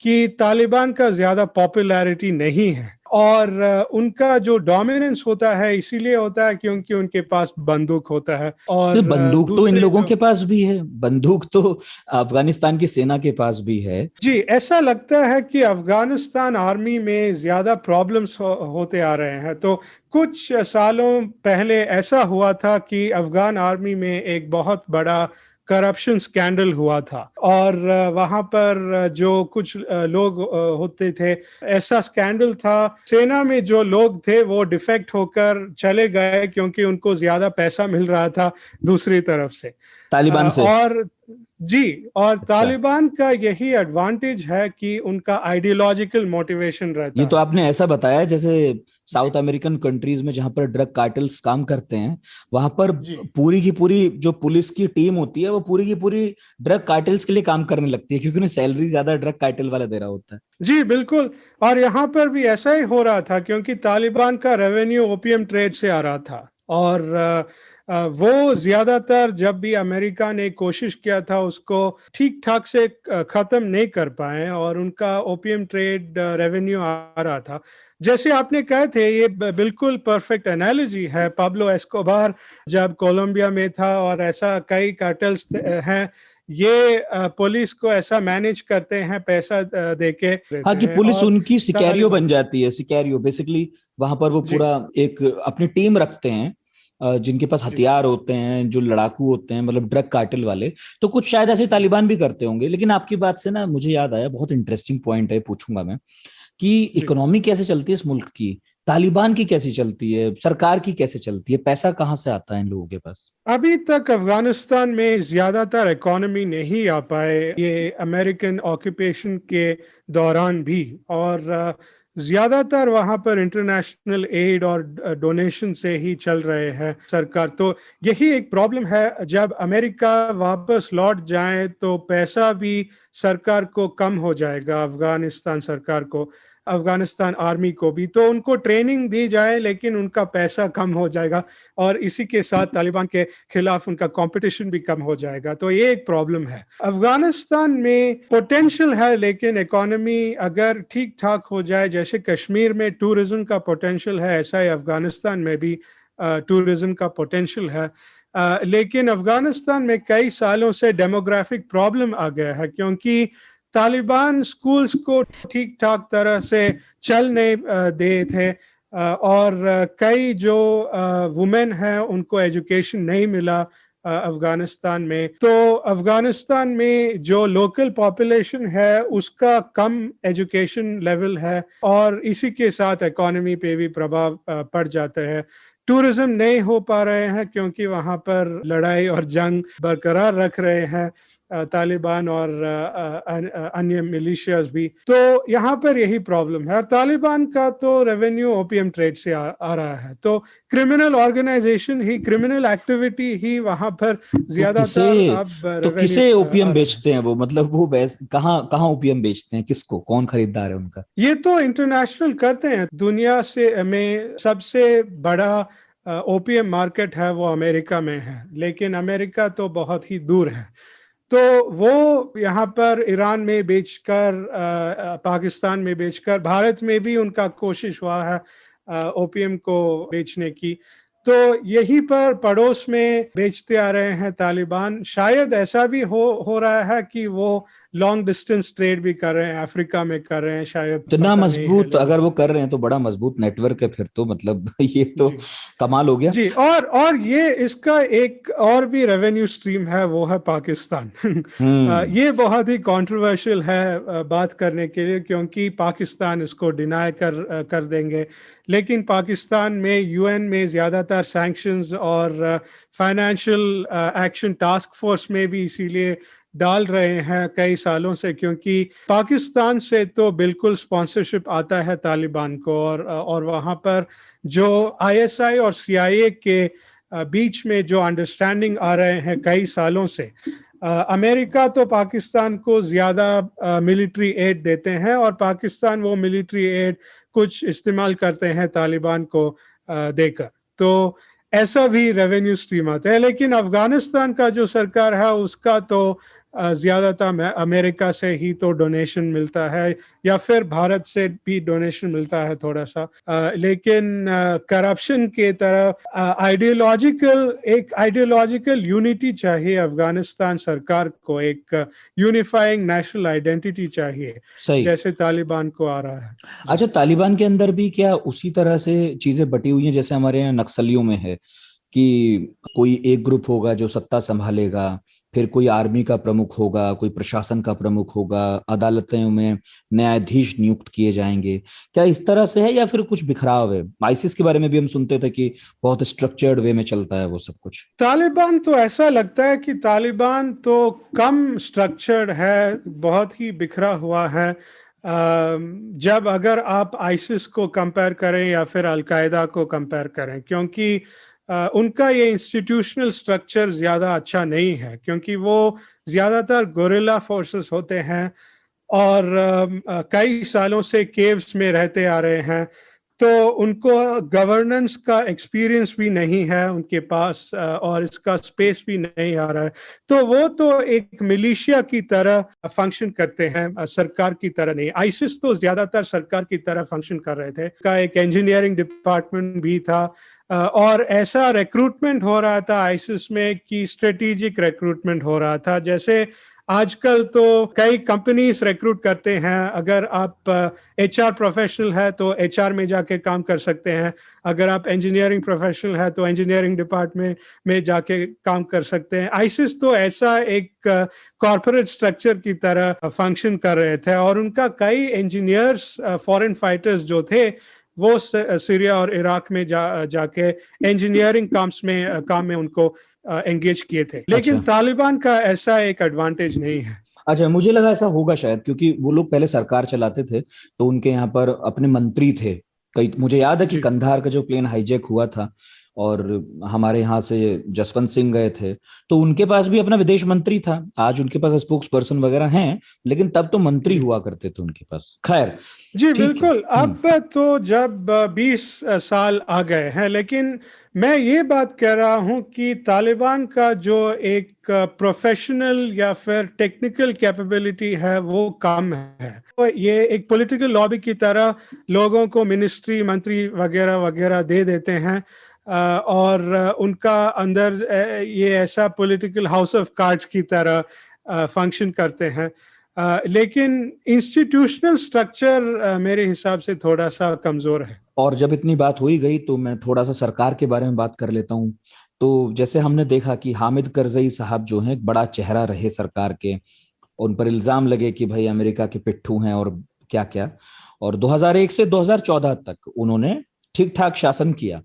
Speaker 8: कि तालिबान का ज्यादा पॉपुलैरिटी नहीं है, और उनका जो डोमिनेंस होता है इसीलिए होता है क्योंकि उनके पास बंदूक होता है। और
Speaker 9: बंदूक तो इन लोगों के पास भी है, बंदूक तो अफगानिस्तान की सेना के पास भी है।
Speaker 8: जी, ऐसा लगता है कि अफगानिस्तान आर्मी में ज्यादा प्रॉब्लम्स होते आ रहे हैं। तो कुछ सालों पहले ऐसा हुआ था कि अफगान आर्मी में एक बहुत बड़ा करप्शन स्कैंडल हुआ था, और वहां पर जो कुछ लोग होते थे, ऐसा स्कैंडल था, सेना में जो लोग थे वो डिफेक्ट होकर चले गए क्योंकि उनको ज्यादा पैसा मिल रहा था दूसरी तरफ से,
Speaker 9: तालिबान से।
Speaker 8: और तालिबान का यही एडवांटेज है कि उनका आइडियोलॉजिकल मोटिवेशन रहता है।
Speaker 9: ये तो आपने ऐसा बताया जैसे साउथ अमेरिकन कंट्रीज में जहां पर ड्रग कार्टेल्स काम करते हैं, वहां पर पूरी की पूरी जो पुलिस की टीम होती है वो पूरी की पूरी ड्रग कार्टेल्स के लिए काम करने लगती है, क्योंकि उन्हें सैलरी ज्यादा ड्रग कार्टेल वाला दे रहा होता है।
Speaker 8: जी बिल्कुल, और यहाँ पर भी ऐसा ही हो रहा था, क्योंकि तालिबान का रेवेन्यू ओपियम ट्रेड से आ रहा था, और वो ज्यादातर जब भी अमेरिका ने कोशिश किया था उसको ठीक ठाक से खत्म नहीं कर पाए, और उनका ओपियम ट्रेड रेवेन्यू आ रहा था। जैसे आपने कहे थे, ये बिल्कुल परफेक्ट एनालॉजी है। पाब्लो एस्कोबार जब कोलंबिया में था, और ऐसा कई कार्टेल्स हैं, ये पुलिस को ऐसा मैनेज करते हैं पैसा देके।
Speaker 9: हाँ, कि पुलिस उनकी सिकैरियो बन जाती है। सिकैरियो बेसिकली वहां पर वो पूरा एक अपनी टीम रखते हैं जिनके पास हथियार होते हैं, जो लड़ाकू होते हैं, मतलब ड्रग कार्टेल वाले। तो कुछ शायद ऐसे तालिबान भी करते होंगे। लेकिन आपकी बात से ना मुझे याद आया, बहुत इंटरेस्टिंग पॉइंट है, पूछूंगा मैं, कि इकोनॉमी कैसे चलती है इस मुल्क की, तालिबान की कैसी चलती है, सरकार की कैसे चलती है, पैसा कहाँ से आता है इन लोगों के पास?
Speaker 8: अभी तक अफगानिस्तान में ज्यादातर इकोनॉमी नहीं आ पाए, ये अमेरिकन ऑक्यूपेशन के दौरान भी, और ज्यादातर वहां पर इंटरनेशनल एड और डोनेशन से ही चल रहे हैं सरकार। तो यही एक प्रॉब्लम है, जब अमेरिका वापस लौट जाए तो पैसा भी सरकार को कम हो जाएगा, अफगानिस्तान सरकार को, अफगानिस्तान आर्मी को भी। तो उनको ट्रेनिंग दी जाए लेकिन उनका पैसा कम हो जाएगा, और इसी के साथ तालिबान के खिलाफ उनका कंपटीशन भी कम हो जाएगा। तो ये एक प्रॉब्लम है। अफगानिस्तान में पोटेंशियल है, लेकिन इकोनॉमी अगर ठीक ठाक हो जाए, जैसे कश्मीर में टूरिज्म का पोटेंशियल है, ऐसा ही अफगानिस्तान में भी टूरिज्म का पोटेंशियल है। लेकिन अफगानिस्तान में कई सालों से डेमोग्राफिक प्रॉब्लम आ गया है, क्योंकि तालिबान स्कूल्स को ठीक ठाक तरह से चल नहीं दे थे, और कई जो वुमेन हैं उनको एजुकेशन नहीं मिला अफगानिस्तान में। तो अफगानिस्तान में जो लोकल पॉपुलेशन है उसका कम एजुकेशन लेवल है, और इसी के साथ इकोनॉमी पे भी प्रभाव पड़ जाता है। टूरिज्म नहीं हो पा रहे हैं क्योंकि वहाँ पर लड़ाई और जंग बरकरार रख रहे हैं तालिबान और अन्य मिलिशियाज भी। तो यहाँ पर यही प्रॉब्लम है। और तालिबान का तो रेवेन्यू ओपीएम ट्रेड से आ रहा है, तो क्रिमिनल ऑर्गेनाइजेशन ही, क्रिमिनल एक्टिविटी ही वहाँ पर ज्यादातर अब
Speaker 9: तो किसे ओपीएम बेचते हैं वो, मतलब वो कहाँ ओपीएम बेचते हैं, किसको, कौन खरीदार है उनका?
Speaker 8: ये तो इंटरनेशनल करते हैं। दुनिया से में सबसे बड़ा ओपीएम मार्केट है वो अमेरिका में है, लेकिन अमेरिका तो बहुत ही दूर है। तो वो यहाँ पर ईरान में बेचकर, पाकिस्तान में बेचकर, भारत में भी उनका कोशिश हुआ है ओपीएम को बेचने की। तो यहीं पर पड़ोस में बेचते आ रहे हैं तालिबान। शायद ऐसा भी हो रहा है कि वो लॉन्ग डिस्टेंस ट्रेड भी कर रहे हैं, अफ्रीका में कर रहे हैं शायद।
Speaker 9: इतना मजबूत अगर वो कर रहे हैं तो बड़ा मजबूत नेटवर्क है फिर तो, मतलब ये तो कमाल हो गया
Speaker 8: जी। और ये इसका एक और भी रेवेन्यू स्ट्रीम है, वो है पाकिस्तान। ये बहुत ही कंट्रोवर्शियल है बात करने के लिए, क्योंकि पाकिस्तान इसको डिनाई कर देंगे, लेकिन पाकिस्तान में यूएन में ज्यादातर सैंक्शंस और फाइनेंशियल एक्शन टास्क फोर्स में भी इसीलिए डाल रहे हैं कई सालों से, क्योंकि पाकिस्तान से तो बिल्कुल स्पॉन्सरशिप आता है तालिबान को। और वहाँ पर जो आईएसआई और सीआईए के बीच में जो अंडरस्टैंडिंग आ रहे हैं कई सालों से, अमेरिका तो पाकिस्तान को ज्यादा मिलिट्री एड देते हैं और पाकिस्तान वो मिलिट्री एड कुछ इस्तेमाल करते हैं तालिबान को देकर। तो ऐसा भी रेवेन्यू स्ट्रीम आता है। लेकिन अफगानिस्तान का जो सरकार है उसका तो ज्यादातर अमेरिका से ही तो डोनेशन मिलता है, या फिर भारत से भी डोनेशन मिलता है थोड़ा सा। लेकिन करप्शन के तरफ एक आइडियोलॉजिकल यूनिटी चाहिए अफगानिस्तान सरकार को, एक यूनिफाइंग नेशनल आइडेंटिटी चाहिए, जैसे तालिबान को आ रहा है।
Speaker 9: अच्छा, तालिबान के अंदर भी क्या उसी तरह से चीजें बटी हुई हैं जैसे हमारे यहाँ नक्सलियों में है कि कोई एक ग्रुप होगा जो सत्ता संभालेगा, फिर कोई आर्मी का प्रमुख होगा, कोई प्रशासन का प्रमुख होगा, अदालतों में न्यायाधीश नियुक्त किए जाएंगे? क्या इस तरह से है या फिर कुछ बिखराव है? आईसिस के बारे में भी हम सुनते थे कि बहुत स्ट्रक्चर्ड वे में चलता है वो सब कुछ।
Speaker 8: तालिबान तो ऐसा लगता है कि तालिबान तो कम स्ट्रक्चर्ड है, बहुत ही बिखरा हुआ है। जब अगर आप आईसिस को कंपेयर करें या फिर अलकायदा को कंपेयर करें, क्योंकि उनका ये इंस्टीट्यूशनल स्ट्रक्चर ज्यादा अच्छा नहीं है, क्योंकि वो ज्यादातर गोरिल्ला फोर्सेस होते हैं और कई सालों से केव्स में रहते आ रहे हैं, तो उनको गवर्नेंस का एक्सपीरियंस भी नहीं है उनके पास और इसका स्पेस भी नहीं आ रहा है। तो वो तो एक मिलिशिया की तरह फंक्शन करते हैं, सरकार की तरह नहीं। आईसिस तो ज्यादातर सरकार की तरह फंक्शन कर रहे थे। का एक इंजीनियरिंग डिपार्टमेंट भी था और ऐसा रिक्रूटमेंट हो रहा था आईसिस में कि स्ट्रेटेजिक रिक्रूटमेंट हो रहा था। जैसे आजकल तो कई कंपनीज रिक्रूट करते हैं, अगर आप एचआर प्रोफेशनल है तो एचआर में जाके काम कर सकते हैं, अगर आप इंजीनियरिंग प्रोफेशनल है तो इंजीनियरिंग डिपार्टमेंट में जाके काम कर सकते हैं। आईसिस तो ऐसा एक कॉर्पोरेट स्ट्रक्चर की तरह फंक्शन कर रहे थे और उनका कई इंजीनियर्स, फॉरेन फाइटर्स जो थे वो सीरिया और इराक में जाके इंजीनियरिंग काम में उनको एंगेज किए थे। लेकिन
Speaker 9: अच्छा।
Speaker 8: तालिबान का ऐसा एक एडवांटेज नहीं है।
Speaker 9: अच्छा, मुझे लगा ऐसा होगा शायद, क्योंकि वो लोग पहले सरकार चलाते थे तो उनके यहाँ पर अपने मंत्री थे कई। मुझे याद है कि कंधार का जो प्लेन हाईजैक हुआ था और हमारे यहाँ से जसवंत सिंह गए थे, तो उनके पास भी अपना विदेश मंत्री था। आज उनके पास स्पोक्स पर्सन वगैरह हैं, लेकिन तब तो मंत्री हुआ करते थे उनके पास। खैर
Speaker 8: जी बिल्कुल। अब तो जब 20 साल आ गए हैं, लेकिन मैं ये बात कह रहा हूं कि तालिबान का जो एक प्रोफेशनल या फिर टेक्निकल कैपेबिलिटी है वो कम है। तो ये एक पॉलिटिकल लॉबी की तरह लोगों को मिनिस्ट्री, मंत्री वगैरह वगैरह दे देते हैं और उनका अंदर ये ऐसा पॉलिटिकल हाउस ऑफ कार्ड्स की तरह फंक्शन करते हैं। लेकिन इंस्टीट्यूशनल स्ट्रक्चर मेरे हिसाब से थोड़ा सा कमजोर है।
Speaker 9: और जब इतनी बात हो ही गई तो मैं थोड़ा सा सरकार के बारे में बात कर लेता हूँ। तो जैसे हमने देखा कि हामिद करजई साहब जो हैं एक बड़ा चेहरा रहे सरकार के, उन पर इल्जाम लगे कि भाई अमेरिका के पिट्ठू हैं और क्या क्या, और 2001 से 2014 तक उन्होंने ठीक ठाक शासन किया।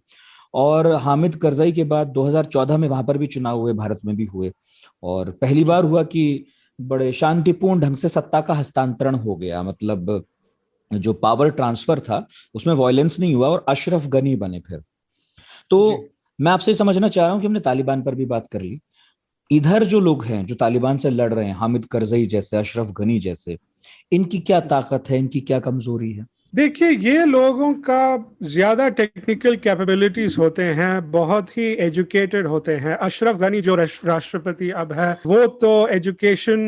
Speaker 9: और हामिद करजई के बाद 2014 में वहां पर भी चुनाव हुए, भारत में भी हुए, और पहली बार हुआ कि बड़े शांतिपूर्ण ढंग से सत्ता का हस्तांतरण हो गया। मतलब जो पावर ट्रांसफर था उसमें वायलेंस नहीं हुआ और अशरफ गनी बने फिर। तो मैं आपसे समझना चाह रहा हूं कि हमने तालिबान पर भी बात कर ली, इधर जो लोग हैं जो तालिबान से लड़ रहे हैं, हामिद करजई जैसे, अशरफ गनी जैसे, इनकी क्या ताकत है, इनकी क्या कमजोरी है?
Speaker 8: देखिए, ये लोगों का ज्यादा टेक्निकल कैपेबिलिटीज होते हैं, बहुत ही एजुकेटेड होते हैं। अशरफ गनी जो राष्ट्रपति अब है, वो तो एजुकेशन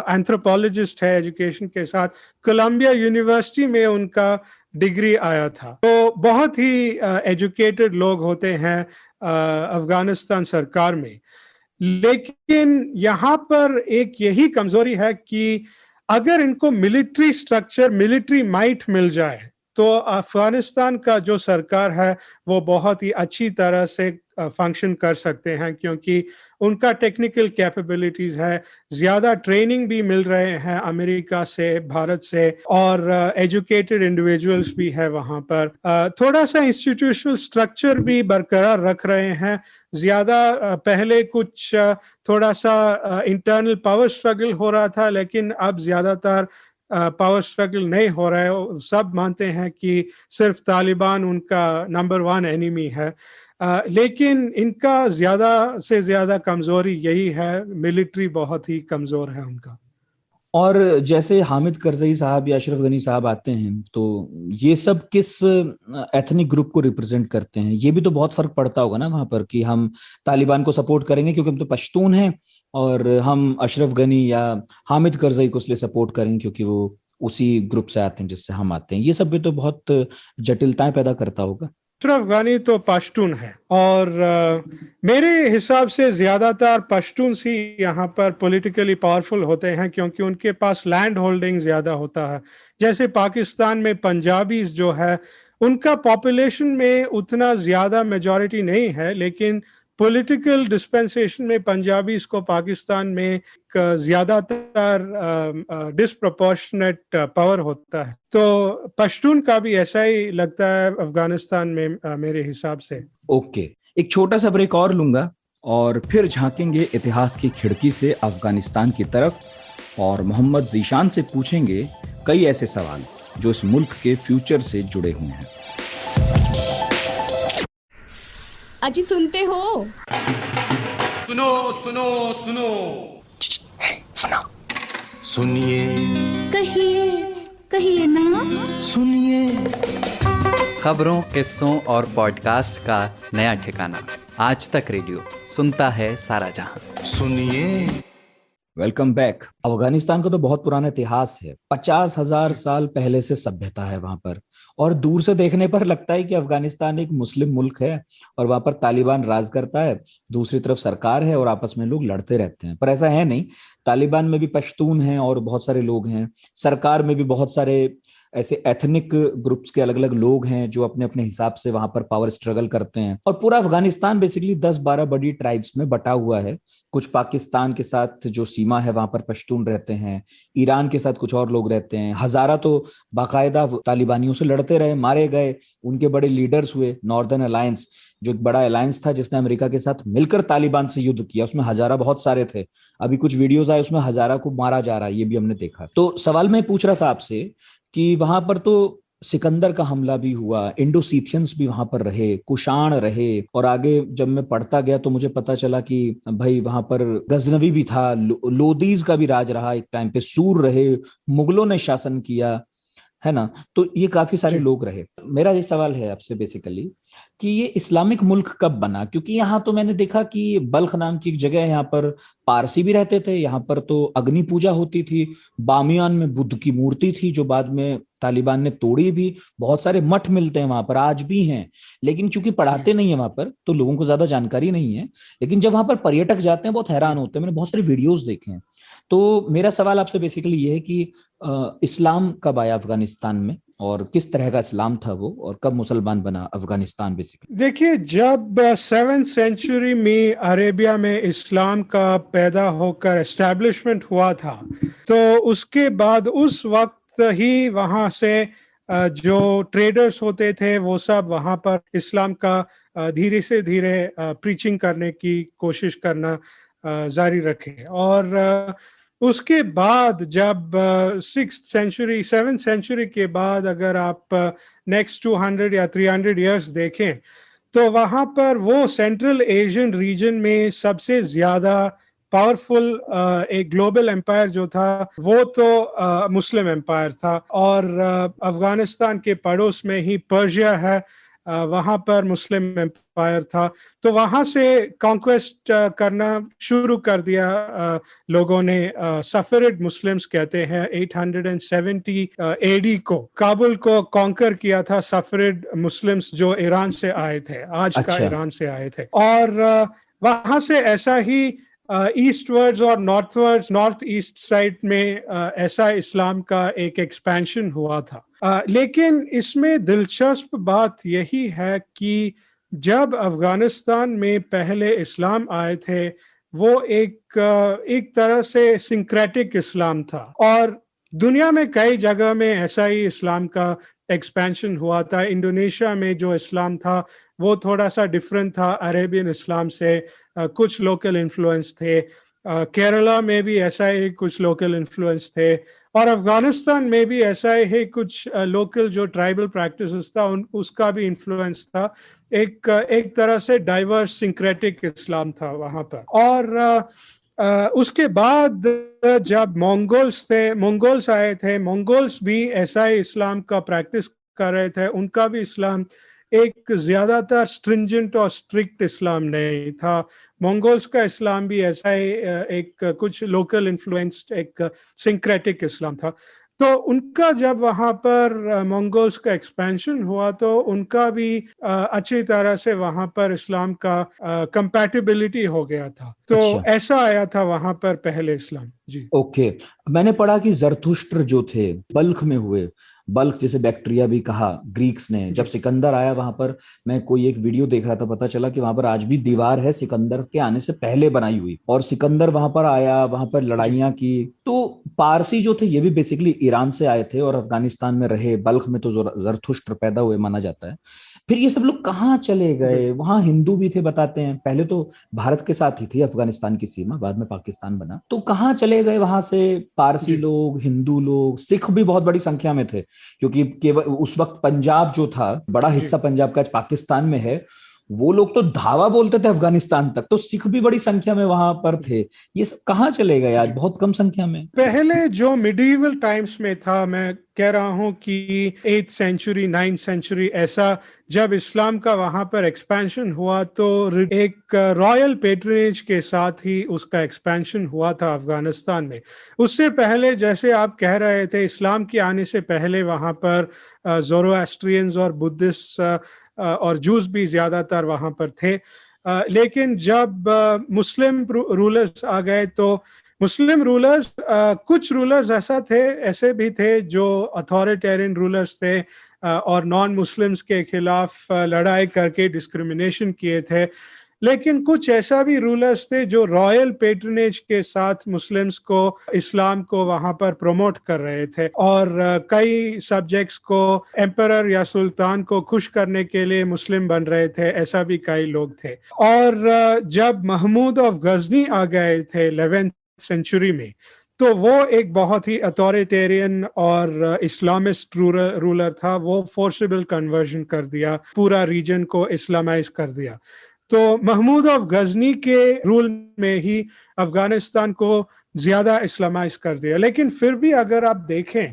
Speaker 8: एंथ्रोपोलॉजिस्ट है, एजुकेशन के साथ कोलंबिया यूनिवर्सिटी में उनका डिग्री आया था। तो बहुत ही एजुकेटेड लोग होते हैं अफगानिस्तान सरकार में। लेकिन यहाँ पर एक यही कमजोरी है कि अगर इनको मिलिट्री स्ट्रक्चर, मिलिट्री माइट मिल जाए तो अफगानिस्तान का जो सरकार है वो बहुत ही अच्छी तरह से फंक्शन कर सकते हैं, क्योंकि उनका टेक्निकल कैपेबिलिटीज है, ज्यादा ट्रेनिंग भी मिल रहे हैं अमेरिका से, भारत से, और एजुकेटेड इंडिविजुअल्स भी है वहां पर। थोड़ा सा इंस्टीट्यूशनल स्ट्रक्चर भी बरकरार रख रहे हैं। ज्यादा पहले कुछ थोड़ा सा इंटरनल पावर स्ट्रगल हो रहा था, लेकिन अब ज्यादातर पावर स्ट्रगल नहीं हो रहा है। सब मानते हैं कि सिर्फ तालिबान उनका नंबर 1 एनिमी है। लेकिन इनका ज्यादा से ज्यादा कमजोरी यही है, मिलिट्री बहुत ही कमजोर है उनका।
Speaker 9: और जैसे हामिद करजई साहब या अशरफ गनी साहब आते हैं, तो ये सब किस एथनिक ग्रुप को रिप्रेजेंट करते हैं? ये भी तो बहुत फर्क पड़ता होगा ना वहां पर, कि हम तालिबान को सपोर्ट करेंगे क्योंकि हम तो पश्तून हैं, और हम अशरफ गनी या हामिद करजई को इसलिए सपोर्ट करेंगे क्योंकि वो उसी ग्रुप से आते हैं जिससे हम आते हैं। ये सब भी तो बहुत जटिलताएं पैदा करता होगा।
Speaker 8: अशरफ गनी तो पश्तून है, और मेरे हिसाब से ज्यादातर पश्तून ही यहाँ पर पॉलिटिकली पावरफुल होते हैं, क्योंकि उनके पास लैंड होल्डिंग ज्यादा होता है। जैसे पाकिस्तान में पंजाबीज जो है, उनका पॉपुलेशन में उतना ज्यादा मेजॉरिटी नहीं है, लेकिन पॉलिटिकल डिस्पेंसेशन में पंजाबीज को पाकिस्तान में ज्यादातर डिस्प्रोपोर्शनेट पावर होता है। तो पश्तून का भी ऐसा ही लगता है अफगानिस्तान में, मेरे हिसाब से।
Speaker 9: ओके, एक छोटा सा ब्रेक और लूंगा और फिर झांकेंगे इतिहास की खिड़की से अफगानिस्तान की तरफ, और मोहम्मद जीशान से पूछेंगे कई ऐसे सवाल जो इस मुल्क के फ्यूचर से जुड़े हुए हैं।
Speaker 11: अजी सुनते हो?
Speaker 12: सुनो सुनो सुनो,
Speaker 11: सुनो,
Speaker 12: सुनिए,
Speaker 11: कहिए कहिए ना,
Speaker 12: सुनिए।
Speaker 1: खबरों, किस्सों और पॉडकास्ट का नया ठिकाना, आज तक रेडियो, सुनता है सारा जहां।
Speaker 12: सुनिए।
Speaker 9: Welcome back. अफगानिस्तान का तो बहुत पुराना इतिहास है, 50,000 साल पहले से सभ्यता है वहां पर, और दूर से देखने पर लगता है कि अफगानिस्तान एक मुस्लिम मुल्क है और वहां पर तालिबान राज करता है, दूसरी तरफ सरकार है और आपस में लोग लड़ते रहते हैं। पर ऐसा है नहीं, तालिबान में भी पश्तून हैं और बहुत सारे लोग हैं, सरकार में भी बहुत सारे ऐसे एथनिक ग्रुप्स के अलग अलग लोग हैं जो अपने अपने हिसाब से वहां पर पावर स्ट्रगल करते हैं। और पूरा अफगानिस्तान बेसिकली 10-12 बड़ी ट्राइब्स में बटा हुआ है। कुछ पाकिस्तान के साथ जो सीमा है वहां पर पश्तून रहते हैं, ईरान के साथ कुछ और लोग रहते हैं, हजारा तो बाकायदा तालिबानियों से लड़ते रहे, मारे गए, उनके बड़े लीडर्स हुए। नॉर्दर्न अलायंस जो एक बड़ा अलायंस था जिसने अमेरिका के साथ मिलकर तालिबान से युद्ध किया, उसमें हजारा बहुत सारे थे। अभी कुछ वीडियोस आए उसमें हजारा को मारा जा रहा है, ये भी हमने देखा। तो सवाल मैं पूछ रहा था आपसे कि वहां पर तो सिकंदर का हमला भी हुआ, इंडोसीथियंस भी वहां पर रहे, कुषाण रहे, और आगे जब मैं पढ़ता गया तो मुझे पता चला कि भाई वहां पर गजनवी भी था, लोदीज का भी राज रहा एक टाइम पे, सूर रहे, मुगलों ने शासन किया, है ना। तो ये काफी सारे लोग रहे। मेरा ये सवाल है आपसे बेसिकली कि ये इस्लामिक मुल्क कब बना? क्योंकि यहाँ तो मैंने देखा कि बल्ख नाम की एक जगह है, यहाँ पर पारसी भी रहते थे, यहाँ पर तो अग्नि पूजा होती थी, बामियान में बुद्ध की मूर्ति थी जो बाद में तालिबान ने तोड़ी भी, बहुत सारे मठ मिलते हैं वहां पर, आज भी हैं, लेकिन चूंकि पढ़ाते नहीं है वहां पर तो लोगों को ज्यादा जानकारी नहीं है। लेकिन जब वहां पर पर्यटक जाते हैं बहुत हैरान होते हैं, मैंने बहुत सारे वीडियोस देखे हैं। तो मेरा सवाल आपसे बेसिकली ये है कि इस्लाम कब आया अफगानिस्तान में और किस तरह का इस्लाम था वो, और कब मुसलमान बना अफगानिस्तान बेसिकली?
Speaker 8: देखिए, जब 7th सेंचुरी में अरेबिया में इस्लाम का पैदा होकर एस्टैब्लिशमेंट हुआ था, तो उसके बाद उस वक्त ही वहां से जो ट्रेडर्स होते थे वो सब वहां पर इस्लाम का धीरे से धीरे प्रीचिंग करने की कोशिश करना जारी रखे। और उसके बाद जब 6th सेंचुरी 7th सेंचुरी के बाद अगर आप नेक्स्ट 200 या 300 इयर्स देखें तो वहाँ पर वो सेंट्रल एशियन रीजन में सबसे ज़्यादा पावरफुल एक ग्लोबल एम्पायर जो था वो तो मुस्लिम एम्पायर था। और अफगानिस्तान के पड़ोस में ही पर्शिया है, वहाँ पर मुस्लिम एम्पायर था। तो वहाँ से कॉन्क्वेस्ट करना शुरू कर दिया लोगों ने। सफरिड मुस्लिम्स कहते हैं 870 एडी को काबुल को कॉन्कर किया था सफरिड मुस्लिम्स जो ईरान से आए थे, आज का ईरान से आए थे। और वहाँ से ऐसा ही ईस्टवर्ड्स और नॉर्थवर्ड्स नॉर्थ ईस्ट साइड में ऐसा इस्लाम का एक एक्सपेंशन हुआ था। लेकिन इसमें दिलचस्प बात यही है कि जब अफगानिस्तान में पहले इस्लाम आए थे वो एक तरह से सिंक्रेटिक इस्लाम था, और दुनिया में कई जगह में ऐसा ही इस्लाम का एक्सपेंशन हुआ था। इंडोनेशिया में जो इस्लाम था वो थोड़ा सा डिफरेंट था अरेबियन इस्लाम से, कुछ लोकल इन्फ्लुएंस थे। केरला में भी ऐसा ही कुछ लोकल इन्फ्लुएंस थे, और अफगानिस्तान में भी ऐसा ही कुछ लोकल जो ट्राइबल प्रैक्टिसेस था उसका भी इन्फ्लुएंस था। एक तरह से डाइवर्स सिंक्रेटिक इस्लाम था वहाँ पर। और उसके बाद जब मंगोल्स आए थे, मंगोल्स भी ऐसा ही इस्लाम का प्रैक्टिस कर रहे थे। उनका भी इस्लाम एक ज्यादातर स्ट्रिंजेंट और स्ट्रिक्ट इस्लाम नहीं था। मंगोल्स का इस्लाम भी ऐसा ही एक कुछ लोकल इन्फ्लुएंस्ड एक सिंक्रेटिक इस्लाम था। तो उनका जब वहाँ पर मंगोल्स का एक्सपेंशन हुआ तो उनका भी अच्छी तरह से वहाँ पर इस्लाम का कंपैटिबिलिटी हो गया था। तो ऐसा आया था वहाँ पर पहले इस्लाम। जी
Speaker 9: ओके, मैंने पढ़ा कि जरथुष्ट्र जो थे बल्ख में हुए, बल्क जैसे बैक्टीरिया भी कहा ग्रीक्स ने। जब सिकंदर आया वहां पर, मैं कोई एक वीडियो देख रहा था, पता चला कि वहां पर आज भी दीवार है सिकंदर के आने से पहले बनाई हुई, और सिकंदर वहां पर आया, वहां पर लड़ाइयां की। तो पारसी जो थे ये भी बेसिकली ईरान से आए थे और अफगानिस्तान में रहे। बल्ख में तो जरथुष्ट्र पैदा हुए माना जाता है। फिर ये सब लोग कहाँ चले गए? वहां हिंदू भी थे बताते हैं, पहले तो भारत के साथ ही थी अफगानिस्तान की सीमा, बाद में पाकिस्तान बना। तो कहाँ चले गए वहां से पारसी लोग, हिंदू लोग? सिख भी बहुत बड़ी संख्या में थे, क्योंकि केवल उस वक्त पंजाब जो था, बड़ा हिस्सा पंजाब का आज पाकिस्तान में है, वो लोग तो धावा बोलते थे अफगानिस्तान तक। तो सिख भी बड़ी संख्या में वहां पर थे। ये सब कहाँ चले गए आज बहुत कम संख्या में?
Speaker 8: पहले जो मिडीवल टाइम्स में था, मैं कह रहा हूँ कि 8th सेंचुरी 9th सेंचुरी, ऐसा जब इस्लाम का वहां पर एक्सपेंशन हुआ तो एक रॉयल पेट्रनेज के साथ ही उसका एक्सपेंशन हुआ था अफगानिस्तान में। उससे पहले जैसे आप कह रहे थे, इस्लाम के आने से पहले वहां पर ज़ोरोएस्ट्रियंस और बुद्धिस्ट और जूस भी ज्यादातर वहां पर थे। लेकिन जब मुस्लिम रूलर्स आ गए तो मुस्लिम रूलर्स, कुछ रूलर्स ऐसे भी थे जो अथॉरिटेरियन रूलर्स थे और नॉन मुस्लिम्स के खिलाफ लड़ाई करके डिस्क्रिमिनेशन किए थे। लेकिन कुछ ऐसा भी रूलर्स थे जो रॉयल पेट्रनेज के साथ मुस्लिम्स को, इस्लाम को वहां पर प्रमोट कर रहे थे, और कई सब्जेक्ट्स को, एम्परर या सुल्तान को खुश करने के लिए मुस्लिम बन रहे थे। ऐसा भी कई लोग थे। और जब महमूद ऑफ गजनी आ गए थे 11th सेंचुरी में, तो वो एक बहुत ही अथॉरिटेरियन और इस्लामिस्ट रूलर था। वो फोर्सेबल कन्वर्जन कर दिया, पूरा रीजन को इस्लामाइज कर दिया। तो महमूद ऑफ गजनी के रूल में ही अफगानिस्तान को ज्यादा इस्लामाइज कर दिया। लेकिन फिर भी अगर आप देखें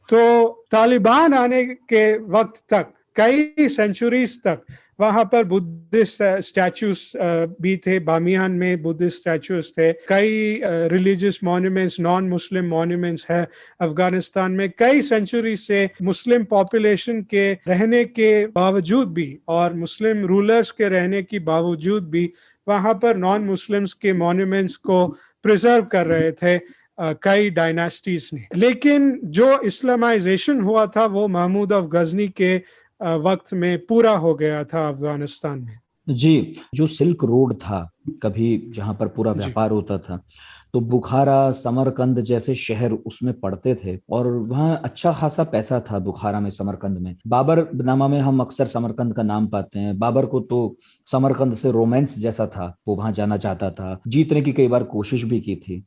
Speaker 8: तो तालिबान आने के वक्त तक, कई सेंचुरीज तक, वहां पर बुद्धिस्ट स्टैचूज भी थे। बामियान में बुद्धिस्ट स्टैचूज थे। कई religious monuments, non Muslim monuments है अफगानिस्तान में। कई सेंचुरी से मुस्लिम पॉपुलेशन के रहने के बावजूद भी और मुस्लिम रूलर्स के रहने के बावजूद भी वहां पर नॉन मुस्लिम्स के मॉन्यूमेंट्स को प्रिजर्व कर रहे थे कई डायनास्टीज ने। लेकिन जो इस्लामाइजेशन हुआ था वो महमूद ऑफ गजनी के वक्त में पूरा हो गया था अफगानिस्तान में।
Speaker 9: जी, जो सिल्क रोड था कभी, जहां पर पूरा व्यापार होता था, तो बुखारा, समरकंद जैसे शहर उसमें पड़ते थे और वहाँ अच्छा खासा पैसा था बुखारा में, समरकंद में। बाबरनामा में हम अक्सर समरकंद का नाम पाते हैं। बाबर को तो समरकंद से रोमांस जैसा था, वो वहां जाना चाहता था, जीतने की कई बार कोशिश भी की थी।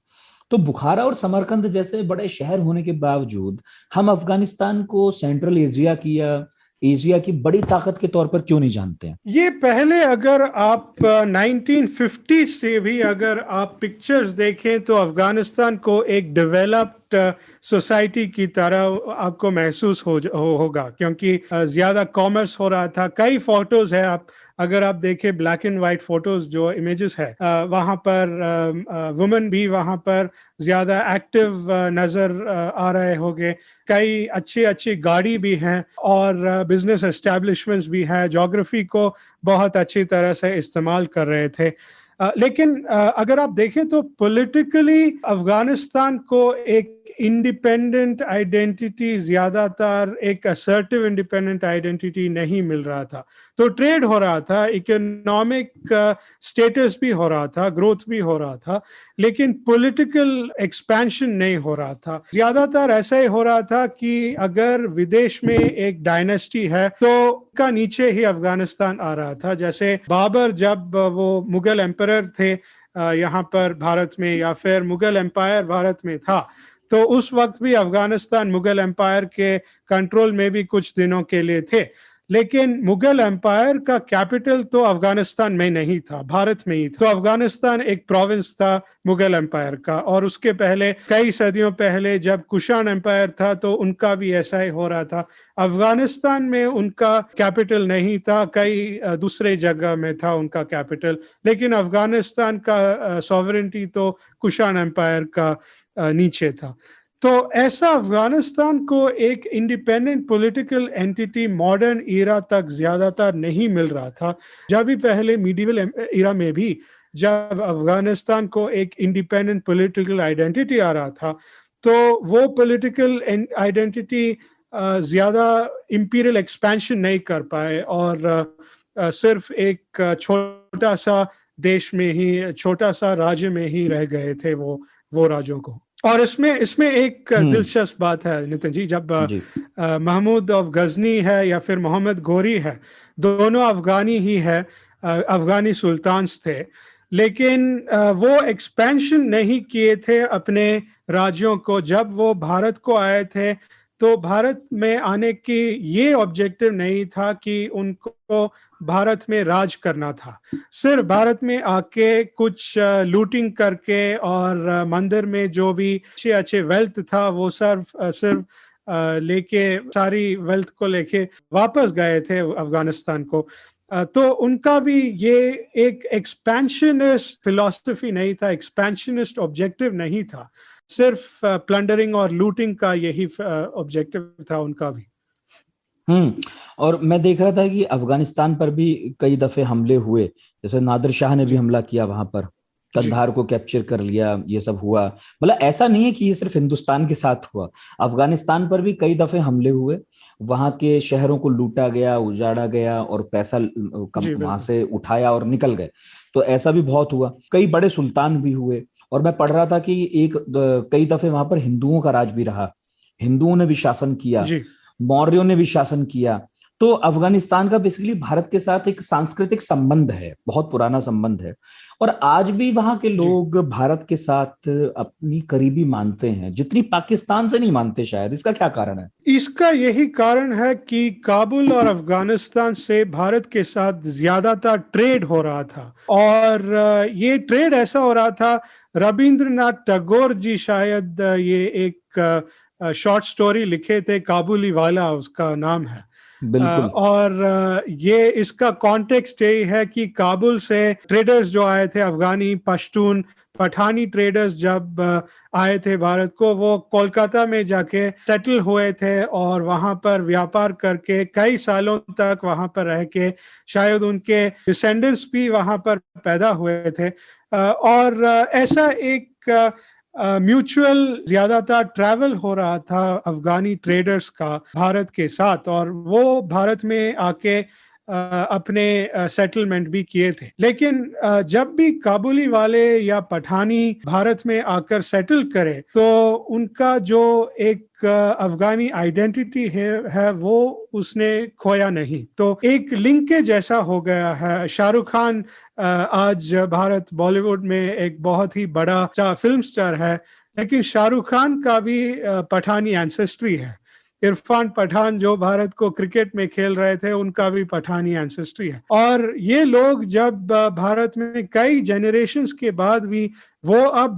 Speaker 9: तो बुखारा और समरकंद जैसे बड़े शहर होने के बावजूद हम अफगानिस्तान को सेंट्रल एशिया की या एशिया की बड़ी ताकत के तौर पर क्यों नहीं जानते हैं?
Speaker 8: ये पहले अगर आप 1950 से भी अगर आप पिक्चर्स देखें तो अफगानिस्तान को एक डेवलप्ड सोसाइटी की तरह आपको महसूस होगा, क्योंकि ज्यादा कॉमर्स हो रहा था। कई फोटोज है, आप अगर आप देखें ब्लैक एंड वाइट फोटोज जो इमेजेस है, वहां पर वुमेन भी वहां पर ज्यादा एक्टिव नजर आ रहे होंगे। कई अच्छी अच्छी गाड़ी भी हैं और बिजनेस एस्टेब्लिशमेंट्स भी है, ज्योग्राफी को बहुत अच्छी तरह से इस्तेमाल कर रहे थे। लेकिन अगर आप देखें तो पॉलिटिकली अफगानिस्तान को एक इंडिपेंडेंट आइडेंटिटी, ज्यादातर एक असर्टिव इंडिपेंडेंट आइडेंटिटी नहीं मिल रहा था। तो ट्रेड हो रहा था, इकोनॉमिक स्टेटस भी हो रहा था, ग्रोथ भी हो रहा था, लेकिन पॉलिटिकल एक्सपेंशन नहीं हो रहा था। ज्यादातर ऐसा ही हो रहा था कि अगर विदेश में एक डायनेस्टी है तो का नीचे ही अफगानिस्तान आ रहा था। जैसे बाबर जब वो मुगल एम्परर थे यहाँ पर भारत में, या फिर मुगल एम्पायर भारत में था, तो उस वक्त भी अफगानिस्तान मुगल एम्पायर के कंट्रोल में भी कुछ दिनों के लिए थे। लेकिन मुगल एम्पायर का कैपिटल तो अफगानिस्तान में नहीं था, भारत में ही था। तो अफगानिस्तान एक प्रोविंस था मुगल एम्पायर का। और उसके पहले कई सदियों पहले जब कुशान एम्पायर था तो उनका भी ऐसा ही हो रहा था। अफगानिस्तान में उनका कैपिटल नहीं था, कई दूसरे जगह में था उनका कैपिटल, लेकिन अफगानिस्तान का सॉवरेंटी तो कुशान एम्पायर का नीचे था। तो ऐसा अफगानिस्तान को एक independent political entity modern era तक ज्यादातर नहीं मिल रहा था। जब भी पहले मीडिवल ईरा में भी जब अफगानिस्तान को एक इंडिपेंडेंट पॉलिटिकल आइडेंटिटी आ रहा था, तो वो पॉलिटिकल आइडेंटिटी ज्यादा इंपीरियल एक्सपेंशन नहीं कर पाए और सिर्फ एक छोटा सा देश में ही, छोटा सा राज्य में ही रह गए थे वो राज्यों को। और इसमें एक दिलचस्प बात है नितिन जी, जब महमूद ऑफ गजनी है या फिर मोहम्मद घोरी है, दोनों अफगानी ही है, अफगानी सुल्तान्स थे, लेकिन वो एक्सपेंशन नहीं किए थे अपने राज्यों को। जब वो भारत को आए थे तो भारत में आने की ये ऑब्जेक्टिव नहीं था कि उनको भारत में राज करना था। सिर्फ भारत में आके कुछ लूटिंग करके और मंदिर में जो भी अच्छे अच्छे वेल्थ था वो सिर्फ लेके, सारी वेल्थ को लेके वापस गए थे अफगानिस्तान को। तो उनका भी ये एक एक्सपेंशनिस्ट फिलॉसफी नहीं था, एक्सपेंशनिस्ट ऑब्जेक्टिव नहीं था, सिर्फ प्लंडरिंग और लूटिंग का यही ऑब्जेक्टिव था उनका भी।
Speaker 9: और मैं देख रहा था कि अफगानिस्तान पर भी कई दफे हमले हुए, जैसे नादिर शाह ने भी हमला किया वहां पर, कंधार को कैप्चर कर लिया, ये सब हुआ। मतलब ऐसा नहीं है कि ये सिर्फ हिंदुस्तान के साथ हुआ, अफगानिस्तान पर भी कई दफे हमले हुए, वहां के शहरों को लूटा गया, उजाड़ा गया और पैसा वहां से उठाया और निकल गए। तो ऐसा भी बहुत हुआ, कई बड़े सुल्तान भी हुए। और मैं पढ़ रहा था कि कई दफे वहां पर हिंदुओं का राज भी रहा, हिंदुओं ने भी शासन किया, मौर्यों ने भी शासन किया। तो अफगानिस्तान का बेसिकली भारत के साथ एक सांस्कृतिक संबंध है, बहुत पुराना संबंध है, और आज भी वहां के लोग भारत के साथ अपनी करीबी मानते हैं, जितनी पाकिस्तान से नहीं मानते शायद। इसका क्या कारण है?
Speaker 8: इसका यही कारण है कि काबुल और अफगानिस्तान से भारत के साथ ज्यादातर ट्रेड हो रहा था, और ये ट्रेड ऐसा हो रहा था, रविंद्रनाथ टैगोर जी शायद ये एक शॉर्ट स्टोरी लिखे थे, काबुली वाला उसका नाम है। और ये इसका कॉन्टेक्स्ट यही है कि काबुल से ट्रेडर्स जो आए थे, अफगानी, पश्तून, पठानी ट्रेडर्स जब आए थे भारत को, वो कोलकाता में जाके सेटल हुए थे और वहां पर व्यापार करके कई सालों तक वहां पर रह के शायद उनके डिसेंडेंट्स भी वहां पर पैदा हुए थे। और ऐसा एक म्यूचुअल ज्यादातर ट्रैवल हो रहा था अफगानी ट्रेडर्स का भारत के साथ, और वो भारत में आके अपने सेटलमेंट भी किए थे। लेकिन जब भी काबुली वाले या पठानी भारत में आकर सेटल करे तो उनका जो एक अफगानी आइडेंटिटी है वो उसने खोया नहीं। तो एक लिंकेज जैसा हो गया है। शाहरुख खान आज भारत बॉलीवुड में एक बहुत ही बड़ा फिल्म स्टार है, लेकिन शाहरुख खान का भी पठानी एंसेस्ट्री है। इरफान पठान जो भारत को क्रिकेट में खेल रहे थे, उनका भी पठानी एंसेस्ट्री है। और ये लोग जब भारत में कई जनरेशन्स के बाद भी वो अब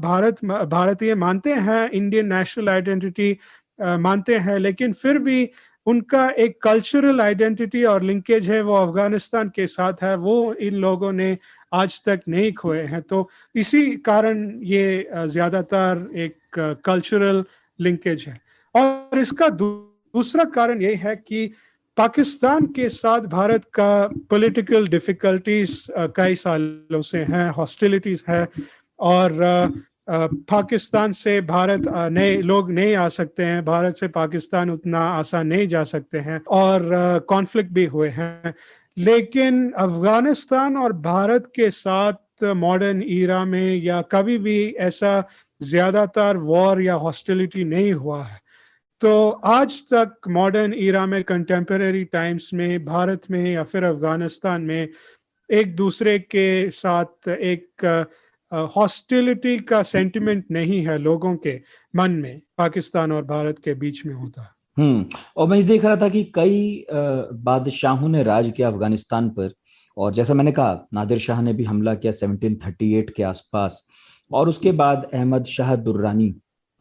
Speaker 8: भारतीय मानते हैं, इंडियन नेशनल आइडेंटिटी मानते हैं, लेकिन फिर भी उनका एक कल्चरल आइडेंटिटी और लिंकेज है वो अफगानिस्तान के साथ है, वो इन लोगों ने आज तक नहीं खोए हैं। तो इसी कारण ये ज्यादातर एक कल्चरल लिंकेज है। और इसका दूसरा कारण ये है कि पाकिस्तान के साथ भारत का पॉलिटिकल डिफिकल्टीज कई सालों से हैं, हॉस्टिलिटीज है, और पाकिस्तान से भारत नए लोग नहीं आ सकते हैं, भारत से पाकिस्तान उतना आसान नहीं जा सकते हैं, और कॉन्फ्लिक्ट भी हुए हैं। लेकिन अफगानिस्तान और भारत के साथ मॉडर्न ईरा में या कभी भी ऐसा ज्यादातर वॉर या हॉस्टिलिटी नहीं हुआ है। तो आज तक मॉडर्न ईरा में, कंटेम्परेरी टाइम्स में, भारत में या फिर अफगानिस्तान में एक दूसरे के साथ एक हॉस्टिलिटी का सेंटिमेंट नहीं है लोगों के मन में, पाकिस्तान और भारत के बीच में होता है।
Speaker 9: और मैं देख रहा था कि कई बादशाहों ने राज किया अफगानिस्तान पर, और जैसा मैंने कहा नादिर शाह ने भी हमला किया 1738 के आसपास, और उसके बाद अहमद शाह दुर्रानी